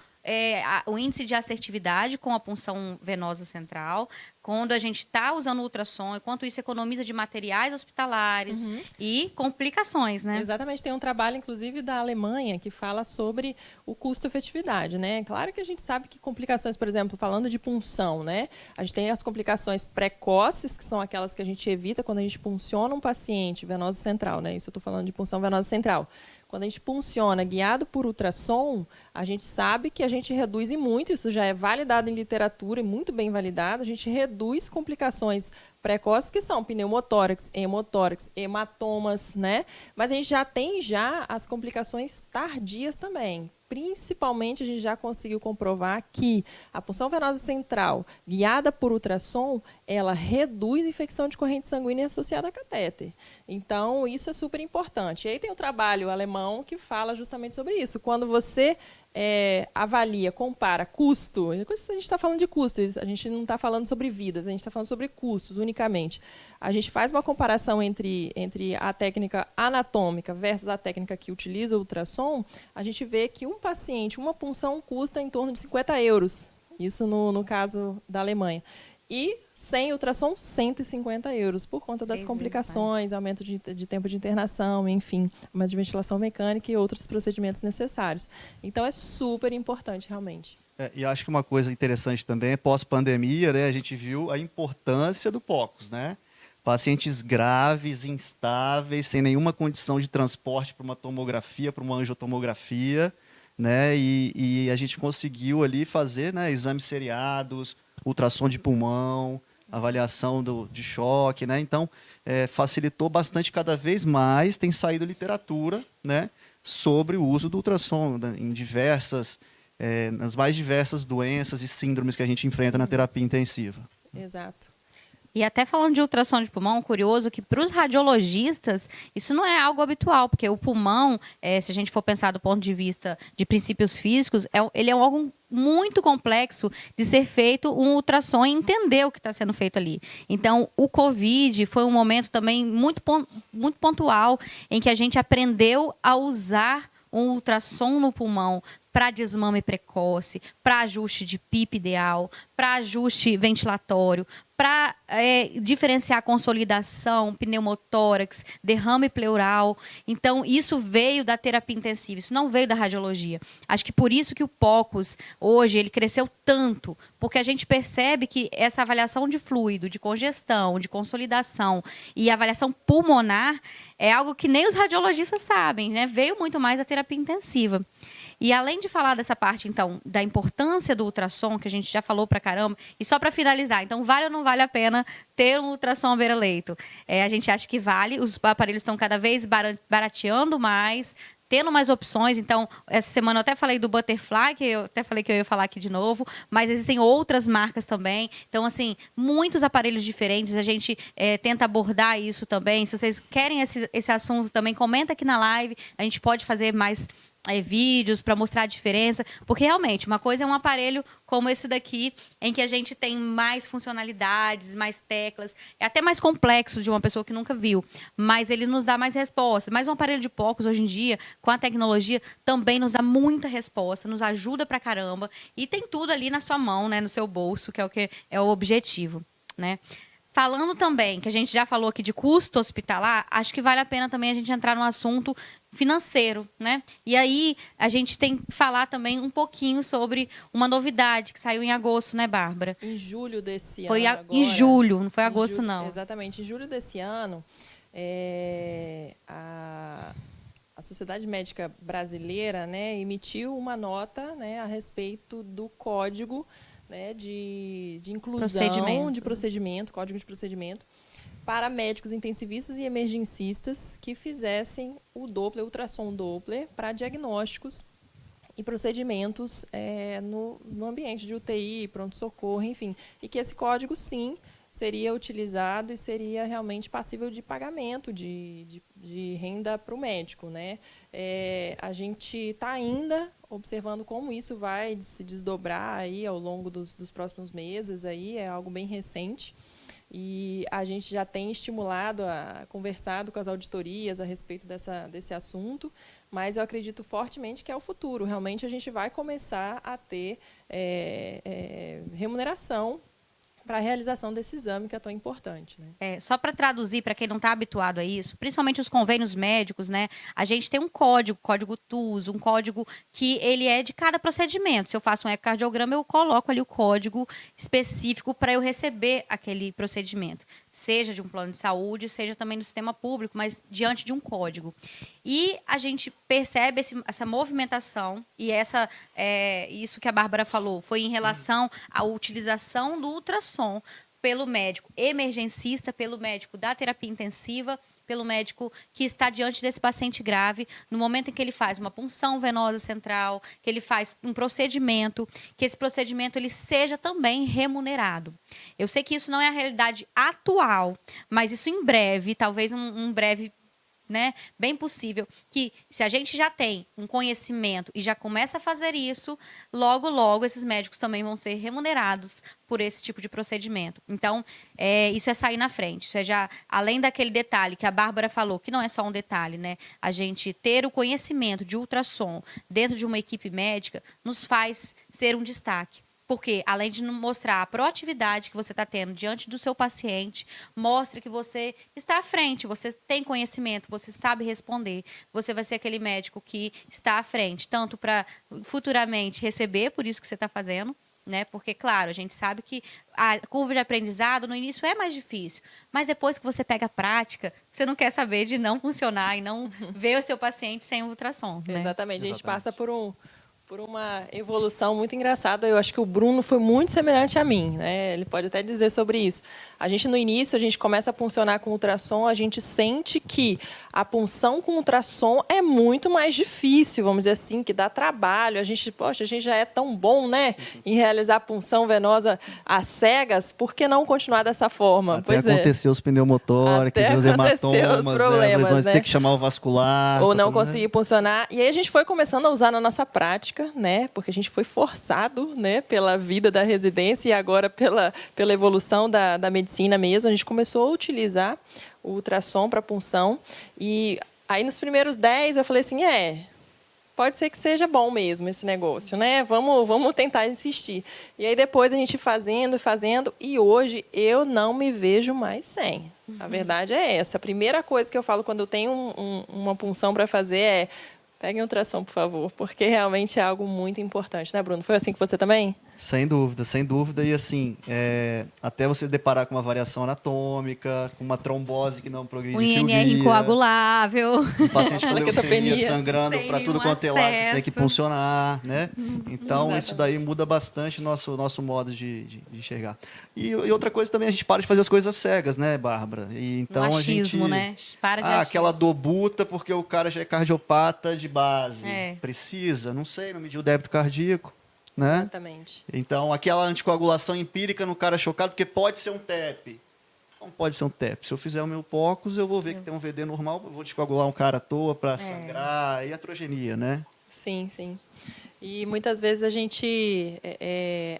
o índice de assertividade com a punção venosa central, quando a gente está usando ultrassom, quanto isso economiza de materiais hospitalares e complicações, né? Exatamente, tem um trabalho, inclusive, da Alemanha, que fala sobre o custo-efetividade, né? Claro que a gente sabe que complicações, por exemplo, falando de punção, né? A gente tem as complicações precoces, que são aquelas que a gente evita quando a gente punciona um paciente venosa central, né? Isso eu estou falando de punção venosa central. Quando a gente punciona guiado por ultrassom, a gente sabe que a gente reduz e muito, isso já é validado em literatura e muito bem validado, a gente reduz complicações precoces que são pneumotórax, hemotórax, hematomas, né? Mas a gente já tem as complicações tardias também. Principalmente, a gente já conseguiu comprovar que a punção venosa central, guiada por ultrassom, ela reduz infecção de corrente sanguínea associada a catéter. Então, isso é super importante. E aí tem o trabalho alemão que fala justamente sobre isso. Quando você avalia, compara custo, a gente está falando de custos, a gente não está falando sobre vidas, a gente está falando sobre custos unicamente. A gente faz uma comparação entre a técnica anatômica versus a técnica que utiliza o ultrassom, a gente vê que um paciente, uma punção custa em torno de 50 euros, isso no caso da Alemanha. E Sem ultrassom, €150, por conta das 3 vezes complicações, aumento de tempo de internação, enfim, aumento de ventilação mecânica e outros procedimentos necessários. Então, é super importante, realmente. E acho que uma coisa interessante também é pós-pandemia, né? A gente viu a importância do POCUS, né? Pacientes graves, instáveis, sem nenhuma condição de transporte para uma tomografia, para uma angiotomografia, né? E a gente conseguiu ali fazer, né, exames seriados, ultrassom de pulmão, avaliação de choque, né? Então, facilitou bastante, cada vez mais tem saído literatura, né, sobre o uso do ultrassom, né, em nas mais diversas doenças e síndromes que a gente enfrenta na terapia intensiva. Exato. E até falando de ultrassom de pulmão, curioso que para os radiologistas isso não é algo habitual, porque o pulmão, se a gente for pensar do ponto de vista de princípios físicos, ele é um órgão muito complexo de ser feito um ultrassom e entender o que está sendo feito ali. Então, o Covid foi um momento também muito pontual em que a gente aprendeu a usar um ultrassom no pulmão para desmame precoce, para ajuste de PIP ideal, para ajuste ventilatório, para diferenciar consolidação, pneumotórax, derrame pleural. Então, isso veio da terapia intensiva, isso não veio da radiologia. Acho que por isso que o POCUS, hoje, ele cresceu tanto, porque a gente percebe que essa avaliação de fluido, de congestão, de consolidação e avaliação pulmonar é algo que nem os radiologistas sabem, né? Veio muito mais da terapia intensiva. E além de falar dessa parte, então, da importância do ultrassom, que a gente já falou pra caramba, e só para finalizar, então, vale ou não vale a pena ter um ultrassom à beira-leito? A gente acha que vale, os aparelhos estão cada vez barateando mais, tendo mais opções. Então, essa semana eu até falei do Butterfly, que eu até falei que eu ia falar aqui de novo, mas existem outras marcas também. Então, assim, muitos aparelhos diferentes. A gente tenta abordar isso também. Se vocês querem esse assunto também, comenta aqui na live. A gente pode fazer mais vídeos para mostrar a diferença, porque realmente uma coisa é um aparelho como esse daqui, em que a gente tem mais funcionalidades, mais teclas, é até mais complexo de uma pessoa que nunca viu, mas ele nos dá mais resposta. Mas um aparelho de POCUS hoje em dia, com a tecnologia, também nos dá muita resposta, nos ajuda pra caramba e tem tudo ali na sua mão, né, no seu bolso, que é o objetivo, né? Falando também, que a gente já falou aqui de custo hospitalar, acho que vale a pena também a gente entrar no assunto financeiro, né? E aí a gente tem que falar também um pouquinho sobre uma novidade que saiu em agosto, né, Bárbara? Em julho desse Foi ano em agora, julho, não foi agosto, não. Exatamente. Em julho desse ano, a Sociedade Médica Brasileira, né, emitiu uma nota, né, a respeito do código, né, de inclusão de procedimento, código de procedimento, para médicos intensivistas e emergencistas que fizessem o Doppler, ultrassom Doppler, para diagnósticos e procedimentos no ambiente de UTI, pronto-socorro, enfim. E que esse código, sim, seria utilizado e seria realmente passível de pagamento de renda para o médico, né? A gente está ainda observando como isso vai se desdobrar aí ao longo dos próximos meses, aí, é algo bem recente. E a gente já tem conversado com as auditorias a respeito desse assunto, mas eu acredito fortemente que é o futuro. Realmente a gente vai começar a ter remuneração para a realização desse exame que é tão importante, né? Só para traduzir, para quem não está habituado a isso, principalmente os convênios médicos, né? A gente tem um código TUS, um código que ele é de cada procedimento. Se eu faço um ecocardiograma, eu coloco ali o código específico para eu receber aquele procedimento. Seja de um plano de saúde, seja também no sistema público, mas diante de um código. E a gente percebe essa movimentação, e isso que a Bárbara falou, foi em relação à utilização do ultrassom pelo médico emergencista, pelo médico da terapia intensiva, pelo médico que está diante desse paciente grave, no momento em que ele faz uma punção venosa central, que ele faz um procedimento, que esse procedimento ele seja também remunerado. Eu sei que isso não é a realidade atual, mas isso em breve, talvez um breve, né, bem possível, que se a gente já tem um conhecimento e já começa a fazer isso, logo, logo esses médicos também vão ser remunerados por esse tipo de procedimento. Então, isso é sair na frente. Isso é já, além daquele detalhe que a Bárbara falou, que não é só um detalhe, né? A gente ter o conhecimento de ultrassom dentro de uma equipe médica nos faz ser um destaque. Porque, além de mostrar a proatividade que você está tendo diante do seu paciente, mostra que você está à frente, você tem conhecimento, você sabe responder. Você vai ser aquele médico que está à frente, tanto para futuramente receber por isso que você está fazendo, né? Porque, claro, a gente sabe que a curva de aprendizado no início é mais difícil, mas depois que você pega a prática, você não quer saber de não funcionar e não ver o seu paciente sem ultrassom, né? Exatamente. A gente Exatamente. passa por uma evolução muito engraçada. Eu acho que o Bruno foi muito semelhante a mim, né? Ele pode até dizer sobre isso. A gente, no início, a gente começa a puncionar com ultrassom, a gente sente que a punção com ultrassom é muito mais difícil, vamos dizer assim, que dá trabalho. A gente já é tão bom, né, em realizar a punção venosa às cegas, por que não continuar dessa forma? Até acontecer os pneumotóricos, os hematomas, as lesões, né? ter que chamar o vascular. Ou não conseguir puncionar. E aí a gente foi começando a usar na nossa prática, né? Porque a gente foi forçado, né, pela vida da residência e agora pela evolução da medicina mesmo. A gente começou a utilizar o ultrassom para punção. E aí, nos primeiros 10, eu falei assim, pode ser que seja bom mesmo esse negócio, né? Vamos tentar insistir. E aí, depois, a gente fazendo, e hoje eu não me vejo mais sem. A verdade é essa. A primeira coisa que eu falo quando eu tenho uma punção para fazer é: peguem ultrassom, por favor, porque realmente é algo muito importante, né, Bruno? Foi assim que você também? Sem dúvida, sem dúvida. E assim, até você deparar com uma variação anatômica, com uma trombose que não progride Um de INR fibria, incoagulável. um paciente com leucemia Leucopenia, sangrando sem para tudo nenhum quanto é lado, você tem que acesso. funcionar, né? Então, isso daí muda bastante o nosso modo de enxergar. E outra coisa também, a gente para de fazer as coisas cegas, né, Bárbara? E, então, Achismo, a gente... né? Para de achismo. aquela dobuta porque o cara já é cardiopata de base. É. Precisa? Não sei, não mediu o débito cardíaco, né? Exatamente. Então, aquela anticoagulação empírica no cara chocado, porque pode ser um TEP. Não pode ser um TEP. Se eu fizer o meu POCUS, eu vou ver que tem um VD normal, eu vou descoagular um cara à toa para sangrar, e atrogenia, né? Sim, sim. E muitas vezes a gente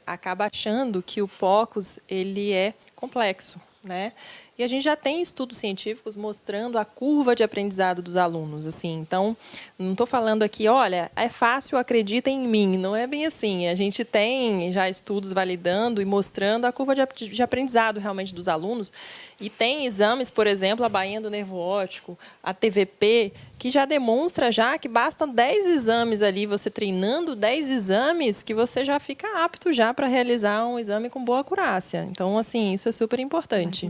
acaba achando que o POCUS ele é complexo, né? E a gente já tem estudos científicos mostrando a curva de aprendizado dos alunos, assim. Então, não estou falando aqui, olha, é fácil, acredita em mim. Não é bem assim. A gente tem já estudos validando e mostrando a curva de aprendizado realmente dos alunos. E tem exames, por exemplo, a bainha do nervo óptico, a TVP, que já demonstra já que bastam 10 exames ali, você treinando 10 exames, que você já fica apto já para realizar um exame com boa acurácia. Então, assim, isso é super importante.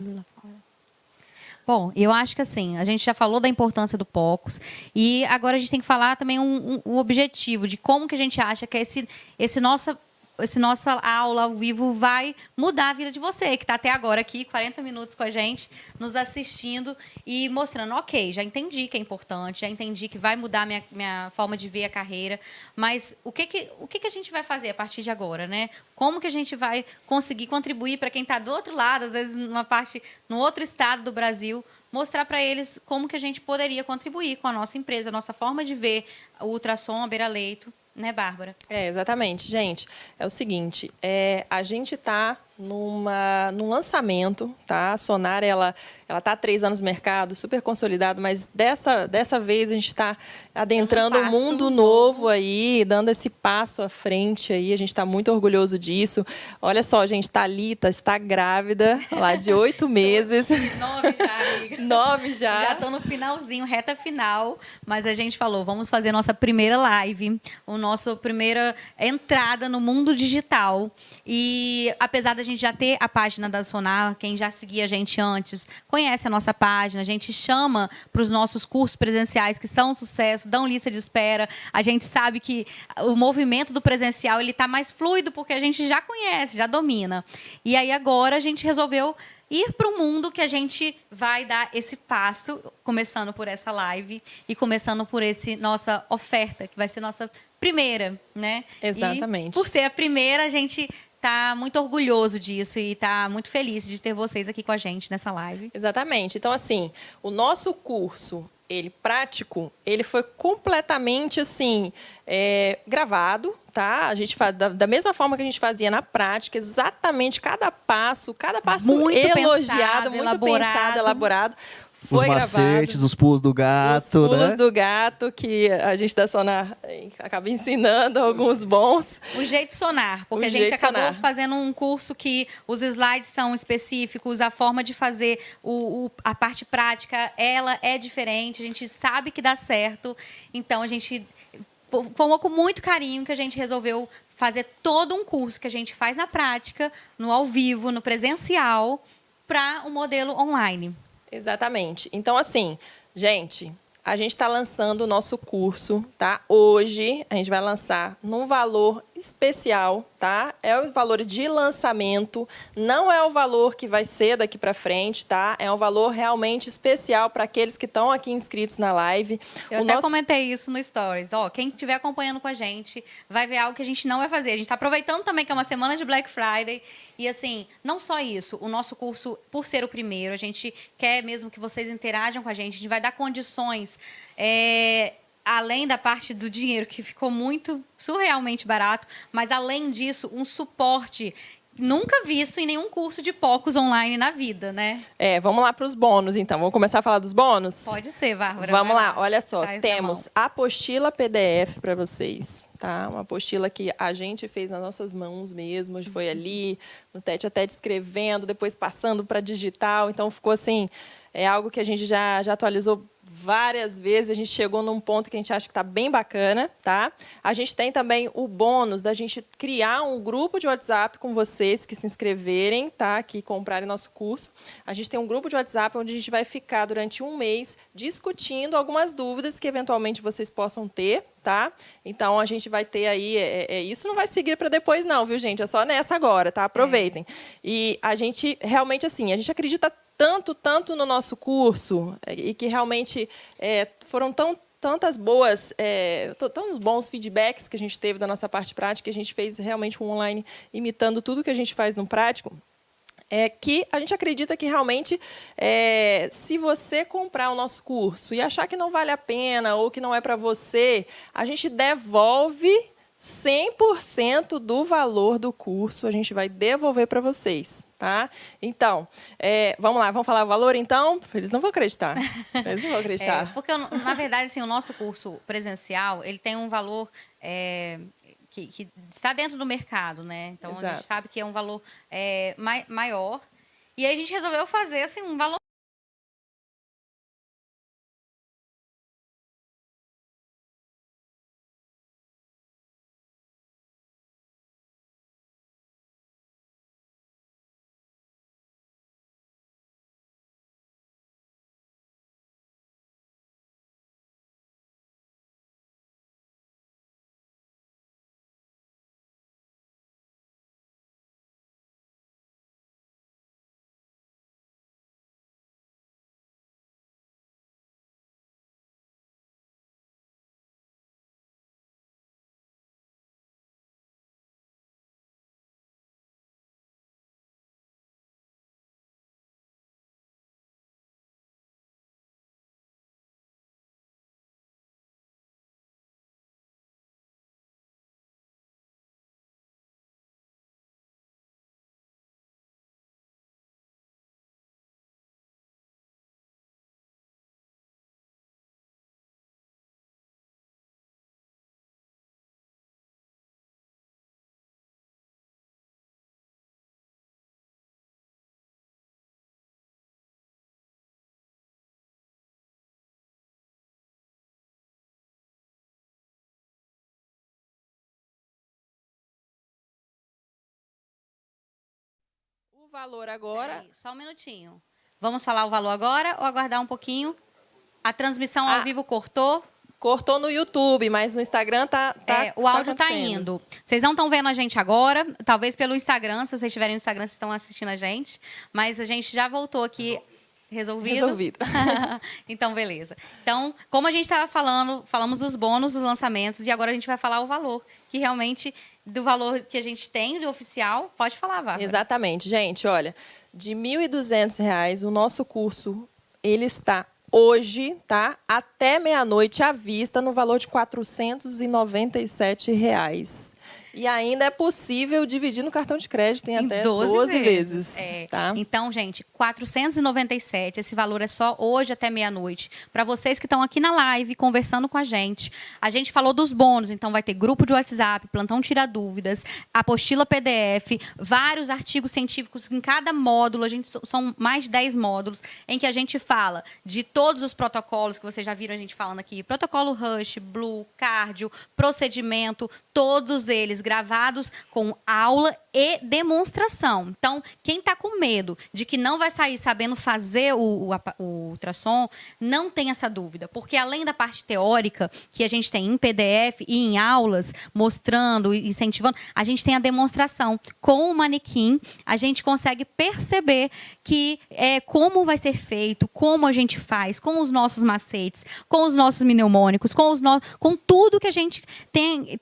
Bom, eu acho que assim, a gente já falou da importância do POCUS e agora a gente tem que falar também o objetivo de como que a gente acha que esse nossa aula ao vivo vai mudar a vida de você, que está até agora aqui, 40 minutos com a gente, nos assistindo e mostrando, ok, já entendi que é importante, já entendi que vai mudar minha forma de ver a carreira, mas o que a gente vai fazer a partir de agora, né? Como que a gente vai conseguir contribuir para quem está do outro lado, às vezes no outro estado do Brasil, mostrar para eles como que a gente poderia contribuir com a nossa empresa, a nossa forma de ver o ultrassom, a beira-leito, né, Bárbara? Exatamente, gente. É o seguinte, a gente está num lançamento, tá? A Sonar, ela está há 3 anos no mercado, super consolidado, mas dessa vez a gente está adentrando um mundo novo aí, dando esse passo à frente aí, a gente está muito orgulhoso disso. Olha só, gente, Thalita está grávida, lá de 8 meses. 9 já, amiga. 9 já. Já estou no finalzinho, reta final, mas a gente falou, vamos fazer nossa primeira live, a nossa primeira entrada no mundo digital. E apesar da gente já ter a página da Sonar, quem já seguia a gente antes, conhece a nossa página, a gente chama para os nossos cursos presenciais, que são um sucesso, dão lista de espera. A gente sabe que o movimento do presencial ele está mais fluido, porque a gente já conhece, já domina. E aí agora a gente resolveu ir para o mundo que a gente vai dar esse passo, começando por essa live e começando por esse nossa oferta, que vai ser nossa primeira, né? Exatamente. E por ser a primeira, a gente está muito orgulhoso disso e está muito feliz de ter vocês aqui com a gente nessa live. Exatamente. Então, assim, o nosso curso, ele prático, ele foi completamente assim gravado, tá? A gente faz da mesma forma que a gente fazia na prática, exatamente cada passo muito elogiado, pensado, muito pensado, elaborado. Foi macetes, gravado. os pulos do gato, Os pulos né? do gato, que a gente da Sonar acaba ensinando alguns bons. O jeito sonar, porque O a gente jeito acabou sonar. fazendo um curso que os slides são específicos, a forma de fazer a parte prática, ela é diferente, a gente sabe que dá certo, então a gente formou com muito carinho que a gente resolveu fazer todo um curso que a gente faz na prática, no ao vivo, no presencial, para o modelo online. Exatamente. Então, assim, gente, a gente está lançando o nosso curso, tá? Hoje, a gente vai lançar num valor especial, tá? É o valor de lançamento, não é o valor que vai ser daqui para frente, tá? É um valor realmente especial para aqueles que estão aqui inscritos na live. Eu até comentei isso no Stories. Ó, quem estiver acompanhando com a gente vai ver algo que a gente não vai fazer. A gente está aproveitando também que é uma semana de Black Friday. E, assim, não só isso. O nosso curso, por ser o primeiro, a gente quer mesmo que vocês interajam com a gente. A gente vai dar condições... além da parte do dinheiro, que ficou muito surrealmente barato, mas, além disso, um suporte nunca visto em nenhum curso de POCUS online na vida, né? Vamos lá para os bônus, então. Vamos começar a falar dos bônus? Pode ser, Bárbara. Vamos vai lá, olha só. Traz na Temos mão. a apostila PDF para vocês, tá? Uma apostila que a gente fez nas nossas mãos mesmo. A gente foi ali, no tete a tete, escrevendo, depois passando para digital. Então, ficou assim... É algo que a gente já atualizou várias vezes. A gente chegou num ponto que a gente acha que está bem bacana, tá? A gente tem também o bônus da gente criar um grupo de WhatsApp com vocês que se inscreverem, tá? Que comprarem nosso curso. A gente tem um grupo de WhatsApp onde a gente vai ficar durante um mês discutindo algumas dúvidas que eventualmente vocês possam ter, tá? Então, a gente vai ter aí... isso não vai seguir para depois, não, viu, gente? É só nessa agora, tá? Aproveitem. E a gente, realmente, assim, a gente acredita tanto no nosso curso e que realmente foram tantas boas, tão bons feedbacks que a gente teve da nossa parte prática, que a gente fez realmente um online imitando tudo que a gente faz no prático, que a gente acredita que realmente, se você comprar o nosso curso e achar que não vale a pena ou que não é para você, a gente devolve 100% do valor do curso, a gente vai devolver para vocês, tá? Então, vamos lá, vamos falar o valor, então? Eles não vão acreditar. Eles não vão acreditar. Porque, na verdade, assim, o nosso curso presencial, ele tem um valor que está dentro do mercado, né? Então, Exato. A gente sabe que é um valor maior. E aí a gente resolveu fazer, assim, um valor... O valor agora... Peraí, só um minutinho. Vamos falar o valor agora ou aguardar um pouquinho? A transmissão ao vivo cortou? Cortou no YouTube, mas no Instagram o áudio está indo. Vocês não estão vendo a gente agora, talvez pelo Instagram, se vocês estiverem no Instagram, vocês estão assistindo a gente, mas a gente já voltou aqui. Resolvido? Então, beleza. Então, como a gente estava falando, falamos dos bônus, dos lançamentos, e agora a gente vai falar o valor, que realmente, do valor que a gente tem do oficial, pode falar, Bárbara. Exatamente. Gente, olha, de R$ 1.200, o nosso curso, ele está hoje, tá? Até meia-noite à vista, no valor de R$ 497. E ainda é possível dividir no cartão de crédito em até 12 vezes. Tá? Então, gente, 497, esse valor é só hoje até meia-noite. Para vocês que estão aqui na live conversando com a gente falou dos bônus, então vai ter grupo de WhatsApp, plantão tira dúvidas, apostila PDF, vários artigos científicos em cada módulo, são mais de 10 módulos, em que a gente fala de todos os protocolos que vocês já viram a gente falando aqui, protocolo Rush, Blue, Cardio, procedimento, todos eles gravados com aula e demonstração. Então, quem está com medo de que não vai sair sabendo fazer o ultrassom, não tem essa dúvida, porque além da parte teórica, que a gente tem em PDF e em aulas, mostrando e incentivando, a gente tem a demonstração com o manequim, a gente consegue perceber que como vai ser feito, como a gente faz, com os nossos macetes, com os nossos mnemônicos, com tudo que a gente tem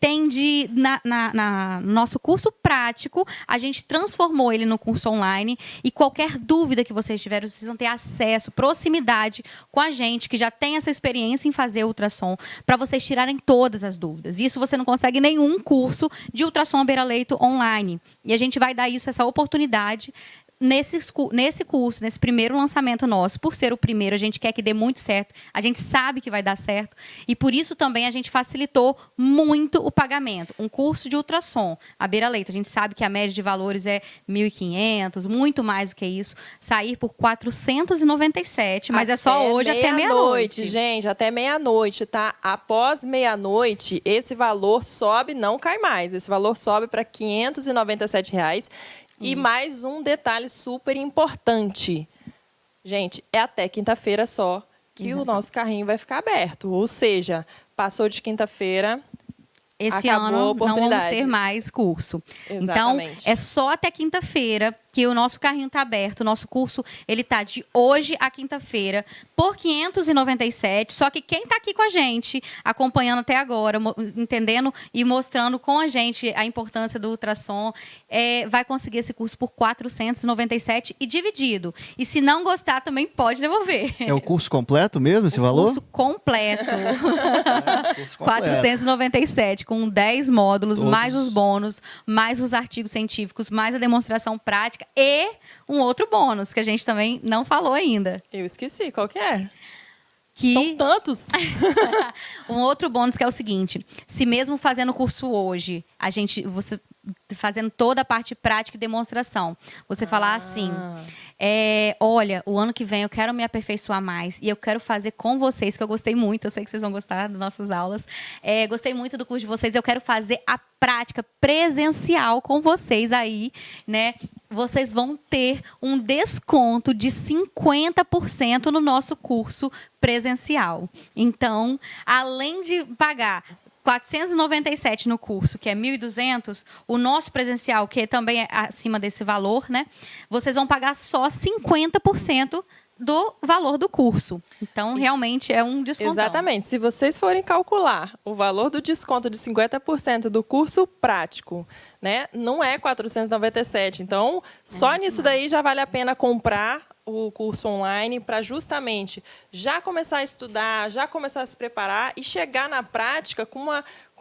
no nosso curso prático, a gente transformou ele no curso online e qualquer dúvida que vocês tiverem, vocês vão ter acesso, proximidade com a gente, que já tem essa experiência em fazer ultrassom, para vocês tirarem todas as dúvidas. Isso você não consegue em nenhum curso de ultrassom beira-leito online. E a gente vai dar essa oportunidade nesse curso, nesse primeiro lançamento nosso. Por ser o primeiro, a gente quer que dê muito certo, a gente sabe que vai dar certo, e por isso também a gente facilitou muito o pagamento. Um curso de ultrassom, a beira-leito, a gente sabe que a média de valores é 1.500, muito mais do que isso, sair por 497, mas é só hoje até meia-noite. Gente, até meia-noite, tá? Após meia-noite, esse valor sobe, não cai mais, esse valor sobe para R$ 597. E mais um detalhe super importante. Gente, é até quinta-feira só que o nosso carrinho vai ficar aberto. Ou seja, passou de quinta-feira, esse acabou ano a oportunidade. não vamos ter mais curso. Exatamente. Então, é só até quinta-feira que o nosso carrinho está aberto. O nosso curso ele está de hoje à quinta-feira por 597. Só que quem está aqui com a gente, acompanhando até agora, entendendo e mostrando com a gente a importância do ultrassom, vai conseguir esse curso por 497 e dividido. E se não gostar, também pode devolver. É o curso completo mesmo, esse valor? Curso completo. Curso completo. 497, com 10 módulos, Todos. mais os bônus, mais os artigos científicos, mais a demonstração prática e um outro bônus que a gente também não falou ainda. Eu esqueci, qual que é? Que... São tantos. Um outro bônus que é o seguinte, se mesmo fazendo o curso hoje, você fazendo toda a parte prática e demonstração, você falar assim, olha, o ano que vem eu quero me aperfeiçoar mais e eu quero fazer com vocês, que eu gostei muito, eu sei que vocês vão gostar das nossas aulas, gostei muito do curso de vocês, eu quero fazer a prática presencial com vocês aí, né? Vocês vão ter um desconto de 50% no nosso curso presencial. Então, além de pagar 497 no curso, que é 1.200, o nosso presencial, que também é acima desse valor, né? Vocês vão pagar só 50% do valor do curso. Então, realmente é um desconto. Exatamente. Se vocês forem calcular o valor do desconto de 50% do curso prático, né, não é 497. Então, só nisso daí já vale a pena comprar o curso online para justamente já começar a estudar, já começar a se preparar e chegar na prática com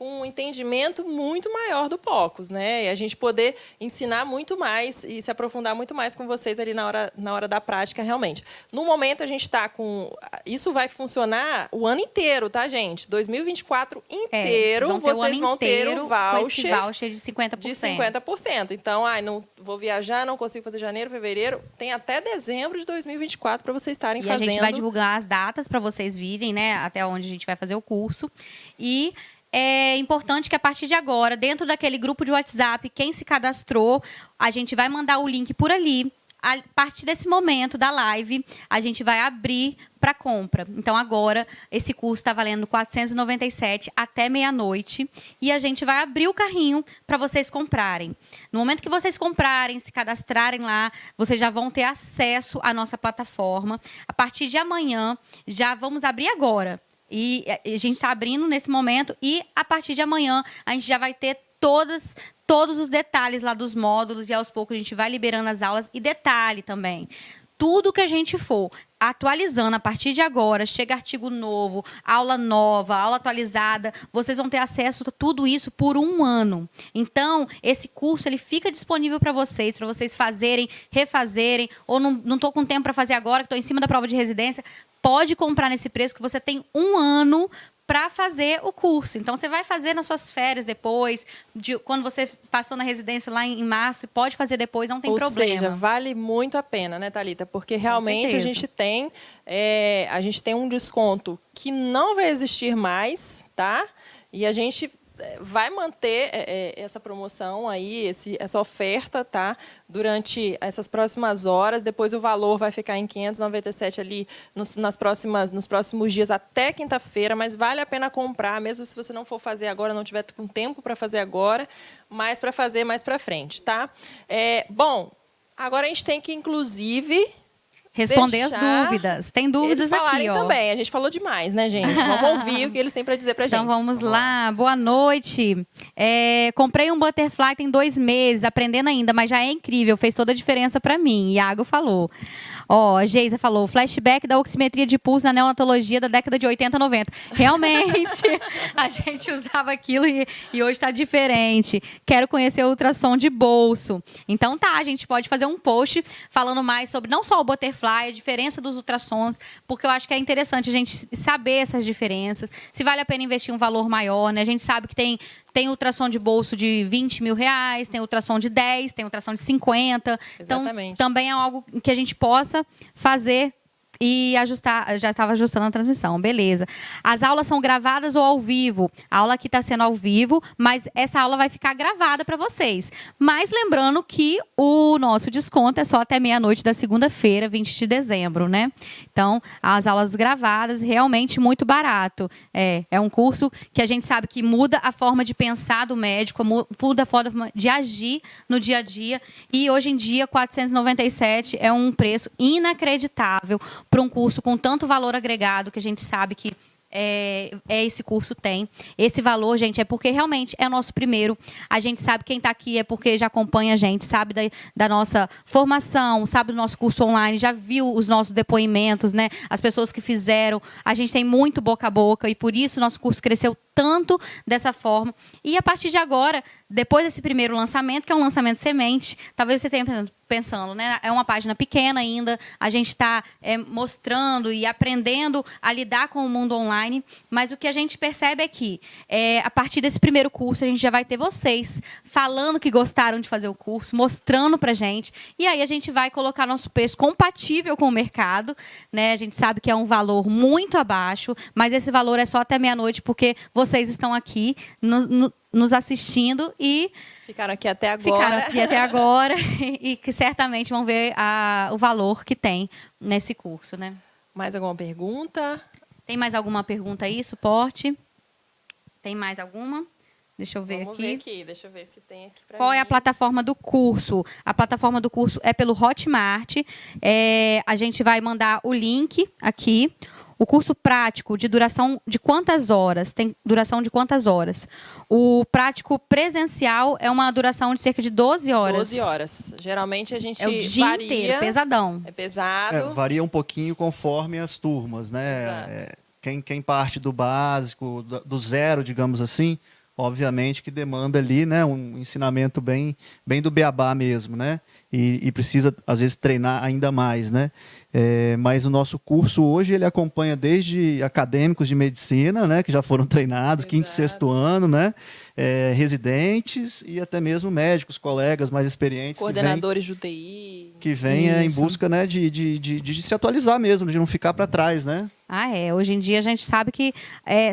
um entendimento muito maior do POCUS, né? E a gente poder ensinar muito mais e se aprofundar muito mais com vocês ali na hora da prática, realmente. No momento, a gente está com... Isso vai funcionar o ano inteiro, tá, gente? 2024 inteiro, vocês vão ter o voucher, com esse voucher de 50%. De 50%. Então, não vou viajar, não consigo fazer janeiro, fevereiro. Tem até dezembro de 2024 para vocês estarem fazendo. E a gente vai divulgar as datas para vocês virem, né? Até onde a gente vai fazer o curso. E é importante que a partir de agora, dentro daquele grupo de WhatsApp, quem se cadastrou, a gente vai mandar o link por ali. A partir desse momento da live, a gente vai abrir para compra. Então, agora, esse curso está valendo 497 até meia-noite. E a gente vai abrir o carrinho para vocês comprarem. No momento que vocês comprarem, se cadastrarem lá, vocês já vão ter acesso à nossa plataforma. A partir de amanhã, já vamos abrir agora. E a gente está abrindo nesse momento. E, a partir de amanhã, a gente já vai ter todos os detalhes lá dos módulos e aos poucos a gente vai liberando as aulas. E detalhe também, tudo que a gente for atualizando a partir de agora, chega artigo novo, aula atualizada, vocês vão ter acesso a tudo isso por 1 ano. Então, esse curso ele fica disponível para vocês fazerem, refazerem, ou não estou com tempo para fazer agora, que estou em cima da prova de residência, pode comprar nesse preço que você tem 1 ano para fazer o curso. Então, você vai fazer nas suas férias depois, quando você passou na residência lá em março, pode fazer depois, não tem problema. Ou seja, vale muito a pena, né, Thalita? Porque realmente a gente tem um desconto que não vai existir mais, tá? E a gente vai manter essa promoção aí, essa oferta, tá? Durante essas próximas horas. Depois o valor vai ficar em 597 ali nos próximos dias até quinta-feira, mas vale a pena comprar, mesmo se você não for fazer agora, não tiver com tempo para fazer agora, mas para fazer mais para frente, tá? Bom, agora a gente tem que, inclusive, responder as dúvidas. Tem dúvidas aqui, ó. Também. A gente falou demais, né, gente? Vamos ouvir o que eles têm para dizer para a gente. Então, vamos lá. Boa noite. Comprei um Butterfly tem 2 meses, aprendendo ainda, mas já é incrível. Fez toda a diferença para mim. Iago falou. Ó, a Geisa falou, flashback da oximetria de pulso na neonatologia da década de 80, 90. Realmente, a gente usava aquilo e hoje está diferente. Quero conhecer o ultrassom de bolso. Então tá, a gente pode fazer um post falando mais sobre não só o Butterfly, a diferença dos ultrassons, porque eu acho que é interessante a gente saber essas diferenças, se vale a pena investir um valor maior, né? A gente sabe que tem ultrassom de bolso de 20 mil reais, tem ultrassom de 10, tem ultrassom de 50. Exatamente. Então, também é algo que a gente possa fazer e ajustar. Já estava ajustando a transmissão, beleza. As aulas são gravadas ou ao vivo? A aula aqui está sendo ao vivo, mas essa aula vai ficar gravada para vocês. Mas lembrando que o nosso desconto é só até meia-noite da segunda-feira, 20 de dezembro, né? Então, as aulas gravadas, realmente muito barato. É um curso que a gente sabe que muda a forma de pensar do médico, muda a forma de agir no dia a dia. E hoje em dia, 497 é um preço inacreditável para um curso com tanto valor agregado que a gente sabe que esse curso tem. Esse valor, gente, é porque realmente é nosso primeiro. A gente sabe, quem está aqui é porque já acompanha a gente, sabe da nossa formação, sabe do nosso curso online, já viu os nossos depoimentos, né? As pessoas que fizeram. A gente tem muito boca a boca e por isso nosso curso cresceu tanto dessa forma. E a partir de agora, depois desse primeiro lançamento, que é um lançamento semente, talvez você tenha pensando, né? É uma página pequena ainda, a gente está mostrando e aprendendo a lidar com o mundo online, mas o que a gente percebe é que, a partir desse primeiro curso, a gente já vai ter vocês falando que gostaram de fazer o curso, mostrando para a gente, e aí a gente vai colocar nosso preço compatível com o mercado, né? A gente sabe que é um valor muito abaixo, mas esse valor é só até meia-noite, porque vocês estão aqui nos assistindo e ficaram aqui até agora e que certamente vão ver o valor que tem nesse curso, né? Mais alguma pergunta? Tem mais alguma pergunta aí, suporte? Tem mais alguma? Deixa eu ver aqui. Deixa eu ver se tem aqui pra Qual mim. é a plataforma do curso? A plataforma do curso é pelo Hotmart. A gente vai mandar o link aqui. O curso prático, de duração de quantas horas? Tem duração de quantas horas? O prático presencial é uma duração de cerca de 12 horas. 12 horas. Geralmente a gente é o dia inteiro, pesadão. É pesado. Varia um pouquinho conforme as turmas, né? Quem parte do básico, do zero, digamos assim, obviamente que demanda ali, né, um ensinamento bem do beabá mesmo, né? E precisa, às vezes, treinar ainda mais, né? Mas o nosso curso hoje, ele acompanha desde acadêmicos de medicina, né, que já foram treinados, Exato. 5º, 6º ano, né? Residentes e até mesmo médicos, colegas mais experientes. Coordenadores de UTI. Que vem em busca, né, de se atualizar mesmo, de não ficar para trás, né? Hoje em dia a gente sabe que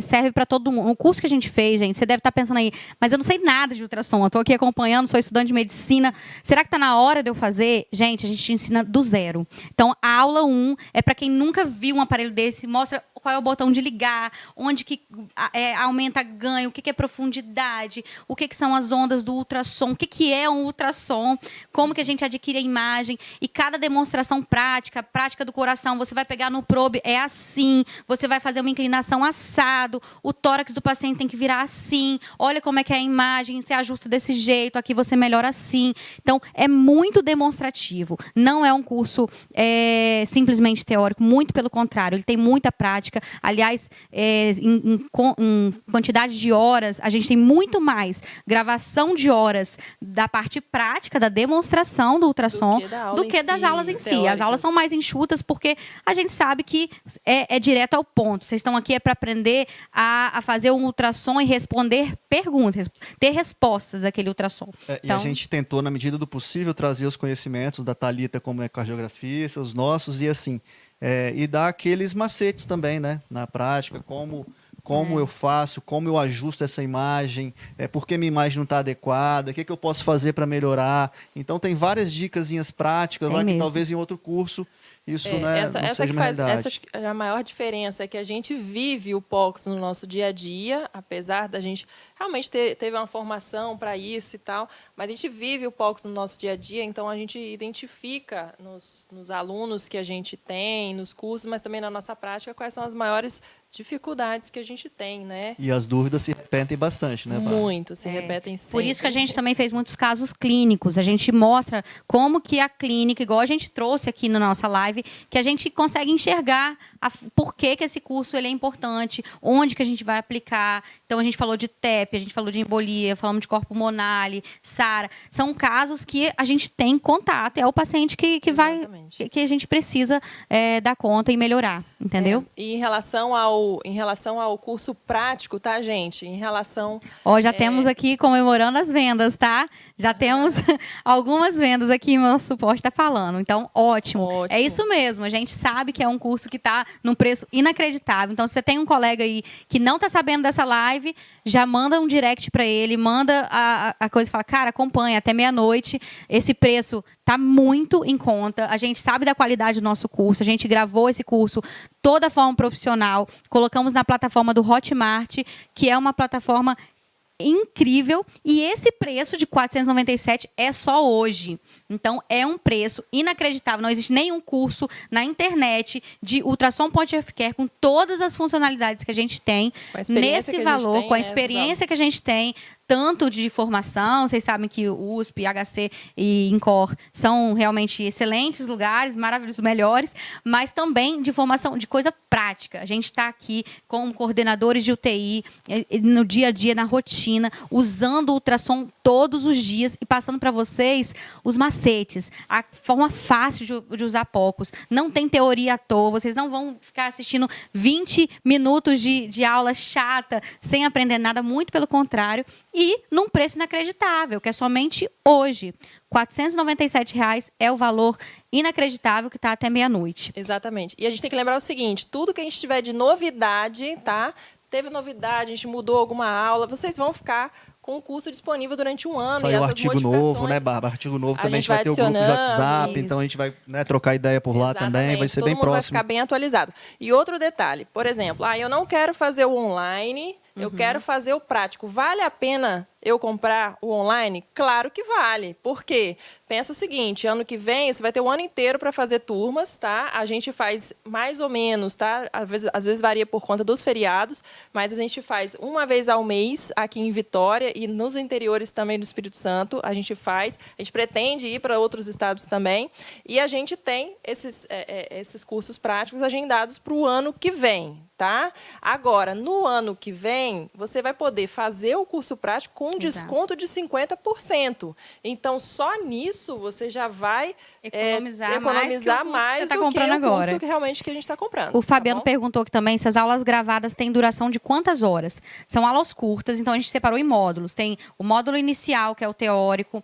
serve para todo mundo. O curso que a gente fez, gente, você deve estar pensando aí, mas eu não sei nada de ultrassom, eu estou aqui acompanhando, sou estudante de medicina. Será que está na hora de eu fazer? Gente, a gente ensina do zero. Então, a aula 1 é para quem nunca viu um aparelho desse, mostra qual é o botão de ligar, onde que aumenta ganho, o que é profundidade, o que são as ondas do ultrassom, o que é um ultrassom, como que a gente adquire a imagem. E cada demonstração prática do coração, você vai pegar no probe, é assim, você vai fazer uma inclinação assado, o tórax do paciente tem que virar assim, olha como é que é a imagem, você ajusta desse jeito, aqui você melhora assim. Então, é muito demonstrativo. Não é um curso simplesmente teórico, muito pelo contrário, ele tem muita prática. Aliás, em quantidade de horas, a gente tem muito mais gravação de horas da parte prática, da demonstração do ultrassom, do que das aulas em si. As aulas são mais enxutas porque a gente sabe que é direto ao ponto. Vocês estão aqui para aprender a fazer um ultrassom e responder perguntas, ter respostas daquele ultrassom. E a gente tentou, na medida do possível, trazer os conhecimentos da Thalita como ecocardiografista, os nossos, e assim, e dar aqueles macetes também, né, na prática, como eu faço, como eu ajusto essa imagem, por que minha imagem não está adequada, o que eu posso fazer para melhorar. Então, tem várias dicasinhas práticas lá que talvez em outro curso isso não seja uma realidade. Essa é a maior diferença, é que a gente vive o POCS no nosso dia a dia, apesar da gente realmente teve uma formação para isso e tal, mas a gente vive o POCS no nosso dia a dia, então a gente identifica nos alunos que a gente tem, nos cursos, mas também na nossa prática, quais são as maiores dificuldades que a gente tem, né? E as dúvidas se repetem bastante, né, Bárbara? Muito, se repetem sempre. Por isso que a gente também fez muitos casos clínicos. A gente mostra como que a clínica, igual a gente trouxe aqui na nossa live, que a gente consegue enxergar por que esse curso ele é importante, onde que a gente vai aplicar. Então, a gente falou de TEP, a gente falou de embolia, falamos de corpo monale, SARA. São casos que a gente tem contato. É o paciente que a gente precisa dar conta e melhorar, entendeu? E em relação ao curso prático, tá, gente? Em relação... Já temos aqui comemorando as vendas, tá? Já temos algumas vendas aqui, meu suporte está falando. Então, ótimo. É isso mesmo. A gente sabe que é um curso que está num preço inacreditável. Então, se você tem um colega aí que não está sabendo dessa live, já manda um direct para ele, manda a coisa e fala, cara, acompanha até meia-noite. Esse preço está muito em conta. A gente sabe da qualidade do nosso curso. A gente gravou esse curso toda a forma profissional. Colocamos na plataforma do Hotmart, que é uma plataforma incrível, e esse preço de R$ 497 é só hoje. Então, é um preço inacreditável. Não existe nenhum curso na internet de ultrassom point of care com todas as funcionalidades que a gente tem nesse valor, com a experiência que a gente tem, tanto de formação. Vocês sabem que o USP, HC e INCOR são realmente excelentes lugares, maravilhosos, melhores, mas também de formação, de coisa prática. A gente está aqui com coordenadores de UTI, no dia a dia, na rotina, usando o ultrassom todos os dias e passando para vocês os macetes, a forma fácil de usar POCS. Não tem teoria à toa, vocês não vão ficar assistindo 20 minutos de aula chata, sem aprender nada, muito pelo contrário, e num preço inacreditável, que é somente hoje. R$ 497 é o valor inacreditável que está até meia-noite. Exatamente. E a gente tem que lembrar o seguinte, tudo que a gente tiver de novidade, tá? Teve novidade, a gente mudou alguma aula, vocês vão ficar com o curso disponível durante um ano. Saiu artigo novo, né, Bárbara? Artigo novo também, a gente vai ter o grupo de WhatsApp, isso. Então a gente vai trocar ideia por lá também, vai ser bem próximo. Todo mundo vai ficar bem atualizado. E outro detalhe, por exemplo, eu não quero fazer o online, eu quero fazer o prático. Vale a pena eu comprar o online? Claro que vale. Por quê? Pensa o seguinte, ano que vem você vai ter o ano inteiro para fazer turmas, tá? A gente faz mais ou menos, tá? Às vezes varia por conta dos feriados, mas a gente faz uma vez ao mês aqui em Vitória e nos interiores também do Espírito Santo. A gente pretende ir para outros estados também. E a gente tem esses cursos práticos agendados para o ano que vem, tá? Agora, no ano que vem, você vai poder fazer o curso prático com um desconto de 50%. Então, só nisso você já vai economizar mais do que o curso que realmente que a gente está comprando. O Fabiano perguntou aqui também se as aulas gravadas têm duração de quantas horas. São aulas curtas, então a gente separou em módulos. Tem o módulo inicial, que é o teórico,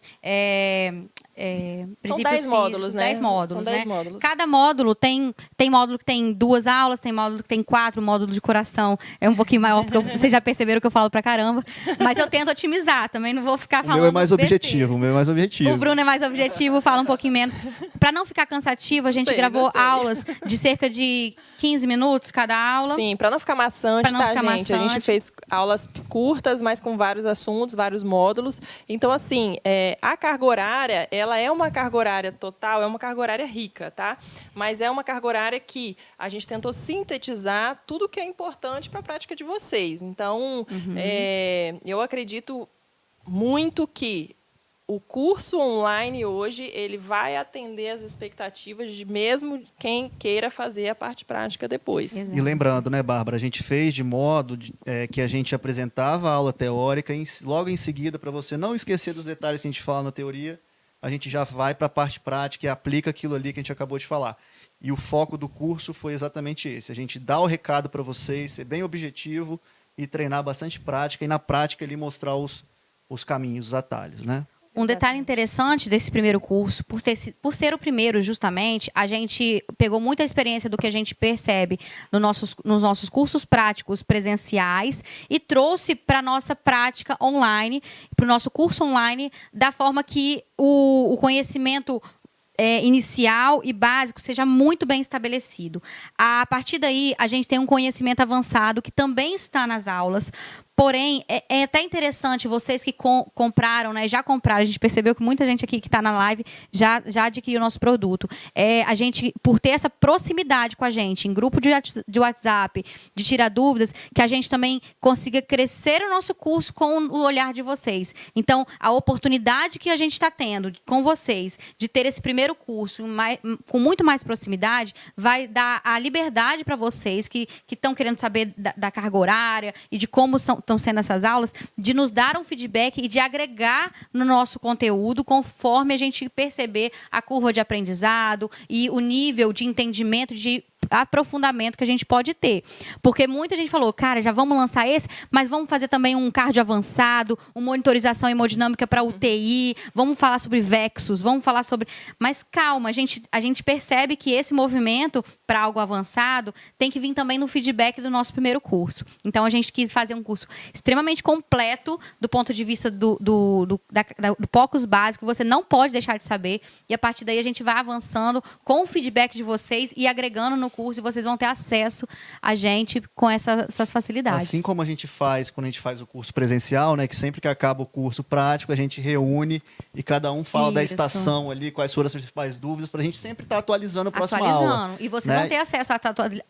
São princípios 10 módulos, físicos, né? 10 módulos, São 10 né? módulos. Cada módulo tem módulo que tem 2 aulas, tem módulo que tem 4, módulo de coração é um pouquinho maior, porque vocês já perceberam que eu falo pra caramba. Mas eu tento otimizar, também não vou ficar O falando meu é mais besteira. objetivo, o meu é mais objetivo. O Bruno é mais objetivo, fala um pouquinho menos. Para não ficar cansativo, a gente Sei, gravou eu sei. aulas de cerca de 15 minutos cada aula. Sim, para não ficar maçante, Pra não tá, ficar gente? A gente maçante. fez aulas curtas, mas com vários assuntos, vários módulos. Então, assim, a carga horária, ela é uma carga horária total, é uma carga horária rica, tá? Mas é uma carga horária que a gente tentou sintetizar tudo que é importante para a prática de vocês. Então, eu acredito muito que o curso online hoje ele vai atender as expectativas de mesmo quem queira fazer a parte prática depois. Exato. E lembrando, né, Bárbara, a gente fez de modo que a gente apresentava a aula teórica, logo em seguida, para você não esquecer dos detalhes que a gente fala na teoria, a gente já vai para a parte prática e aplica aquilo ali que a gente acabou de falar. E o foco do curso foi exatamente esse, a gente dá o recado para vocês, ser bem objetivo e treinar bastante prática, e na prática ali mostrar os caminhos, os atalhos, né? Um detalhe interessante desse primeiro curso, por ser o primeiro justamente, a gente pegou muita experiência do que a gente percebe nos nossos cursos práticos presenciais e trouxe para a nossa prática online, para o nosso curso online, da forma que o conhecimento inicial e básico seja muito bem estabelecido. A partir daí, a gente tem um conhecimento avançado que também está nas aulas. Porém, é até interessante, vocês que compraram, né, já compraram, a gente percebeu que muita gente aqui que está na live já adquiriu o nosso produto. A gente, por ter essa proximidade com a gente, em grupo de WhatsApp, de tirar dúvidas, que a gente também consiga crescer o nosso curso com o olhar de vocês. Então, a oportunidade que a gente está tendo com vocês, de ter esse primeiro curso com muito mais proximidade, vai dar a liberdade para vocês que estão querendo saber da carga horária e de como estão sendo essas aulas, de nos dar um feedback e de agregar no nosso conteúdo conforme a gente perceber a curva de aprendizado e o nível de entendimento, de aprofundamento que a gente pode ter. Porque muita gente falou, cara, já vamos lançar esse, mas vamos fazer também um cardio avançado, uma monitorização hemodinâmica para UTI, vamos falar sobre Vexus, vamos falar sobre... Mas calma, a gente percebe que esse movimento para algo avançado tem que vir também no feedback do nosso primeiro curso. Então, a gente quis fazer um curso extremamente completo do ponto de vista do POCUS básico, você não pode deixar de saber, e a partir daí a gente vai avançando com o feedback de vocês e agregando no curso, e vocês vão ter acesso a gente com essas facilidades. Assim como a gente faz quando a gente faz o curso presencial, né, que sempre que acaba o curso prático, a gente reúne e cada um fala da estação ali, quais foram as principais dúvidas, para a gente sempre estar atualizando a próxima aula. E vocês né? vão ter acesso a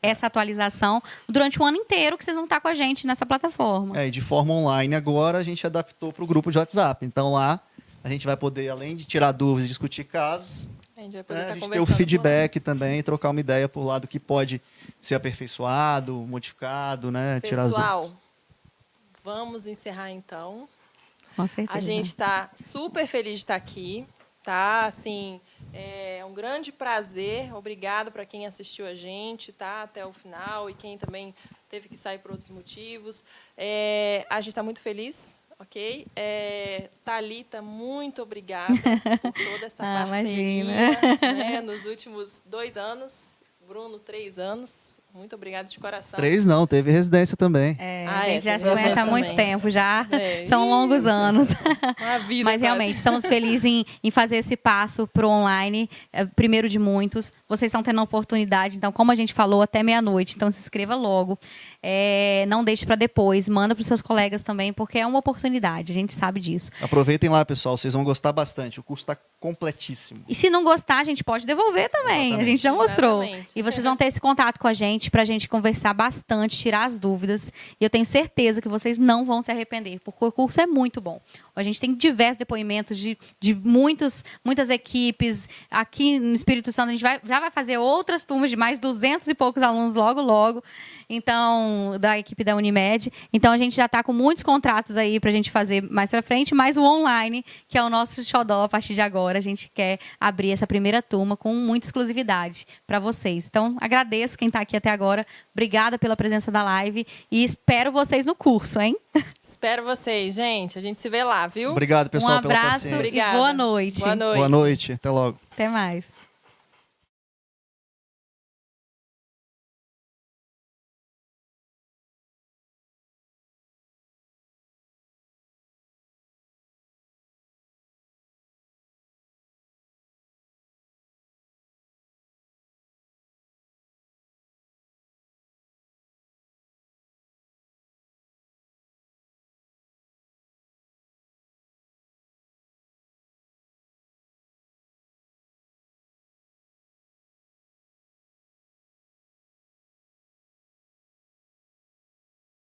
essa atualização durante o ano inteiro que vocês vão estar com a gente nessa plataforma. E de forma online agora a gente adaptou para o grupo de WhatsApp. Então lá a gente vai poder, além de tirar dúvidas e discutir casos, A gente vai poder a estar gente ter o conversando feedback também, trocar uma ideia por lado que pode ser aperfeiçoado, modificado, né? Tirar as Pessoal, dúvidas. vamos encerrar então. Com certeza. A gente está super feliz de estar aqui, tá? Assim, é um grande prazer. Obrigada para quem assistiu a gente, tá? Até o final e quem também teve que sair por outros motivos. A gente está muito feliz. Ok? Thalita, muito obrigada por toda essa parceria, né, nos últimos 2 anos. Bruno, 3 anos. Muito obrigada de coração. 3 não, teve residência também. A gente já teve se conhece há também. muito tempo, já são longos anos. Uma vida, Mas quase. realmente, estamos felizes em fazer esse passo para o online, primeiro de muitos. Vocês estão tendo a oportunidade, então, como a gente falou, até meia-noite. Então, se inscreva logo. Não deixe para depois, manda para os seus colegas também, porque é uma oportunidade, a gente sabe disso. Aproveitem lá, pessoal, vocês vão gostar bastante. O curso está completíssimo. E se não gostar, a gente pode devolver também. Exatamente. A gente já mostrou. Exatamente. E vocês vão ter esse contato com a gente para a gente conversar bastante, tirar as dúvidas. E eu tenho certeza que vocês não vão se arrepender, porque o curso é muito bom. A gente tem diversos depoimentos de muitas equipes. Aqui no Espírito Santo, a gente já vai fazer outras turmas de mais 200 e poucos alunos logo. Então, da equipe da Unimed. Então, a gente já está com muitos contratos aí para a gente fazer mais para frente, mas o online, que é o nosso xodó a partir de agora, a gente quer abrir essa primeira turma com muita exclusividade para vocês. Então, agradeço quem está aqui até agora. Obrigada pela presença da live e espero vocês no curso, hein? Espero vocês, gente. A gente se vê lá, viu? Obrigado, pessoal, Um pela abraço paciência. e boa noite. Boa noite. Boa noite. Até logo. Até mais.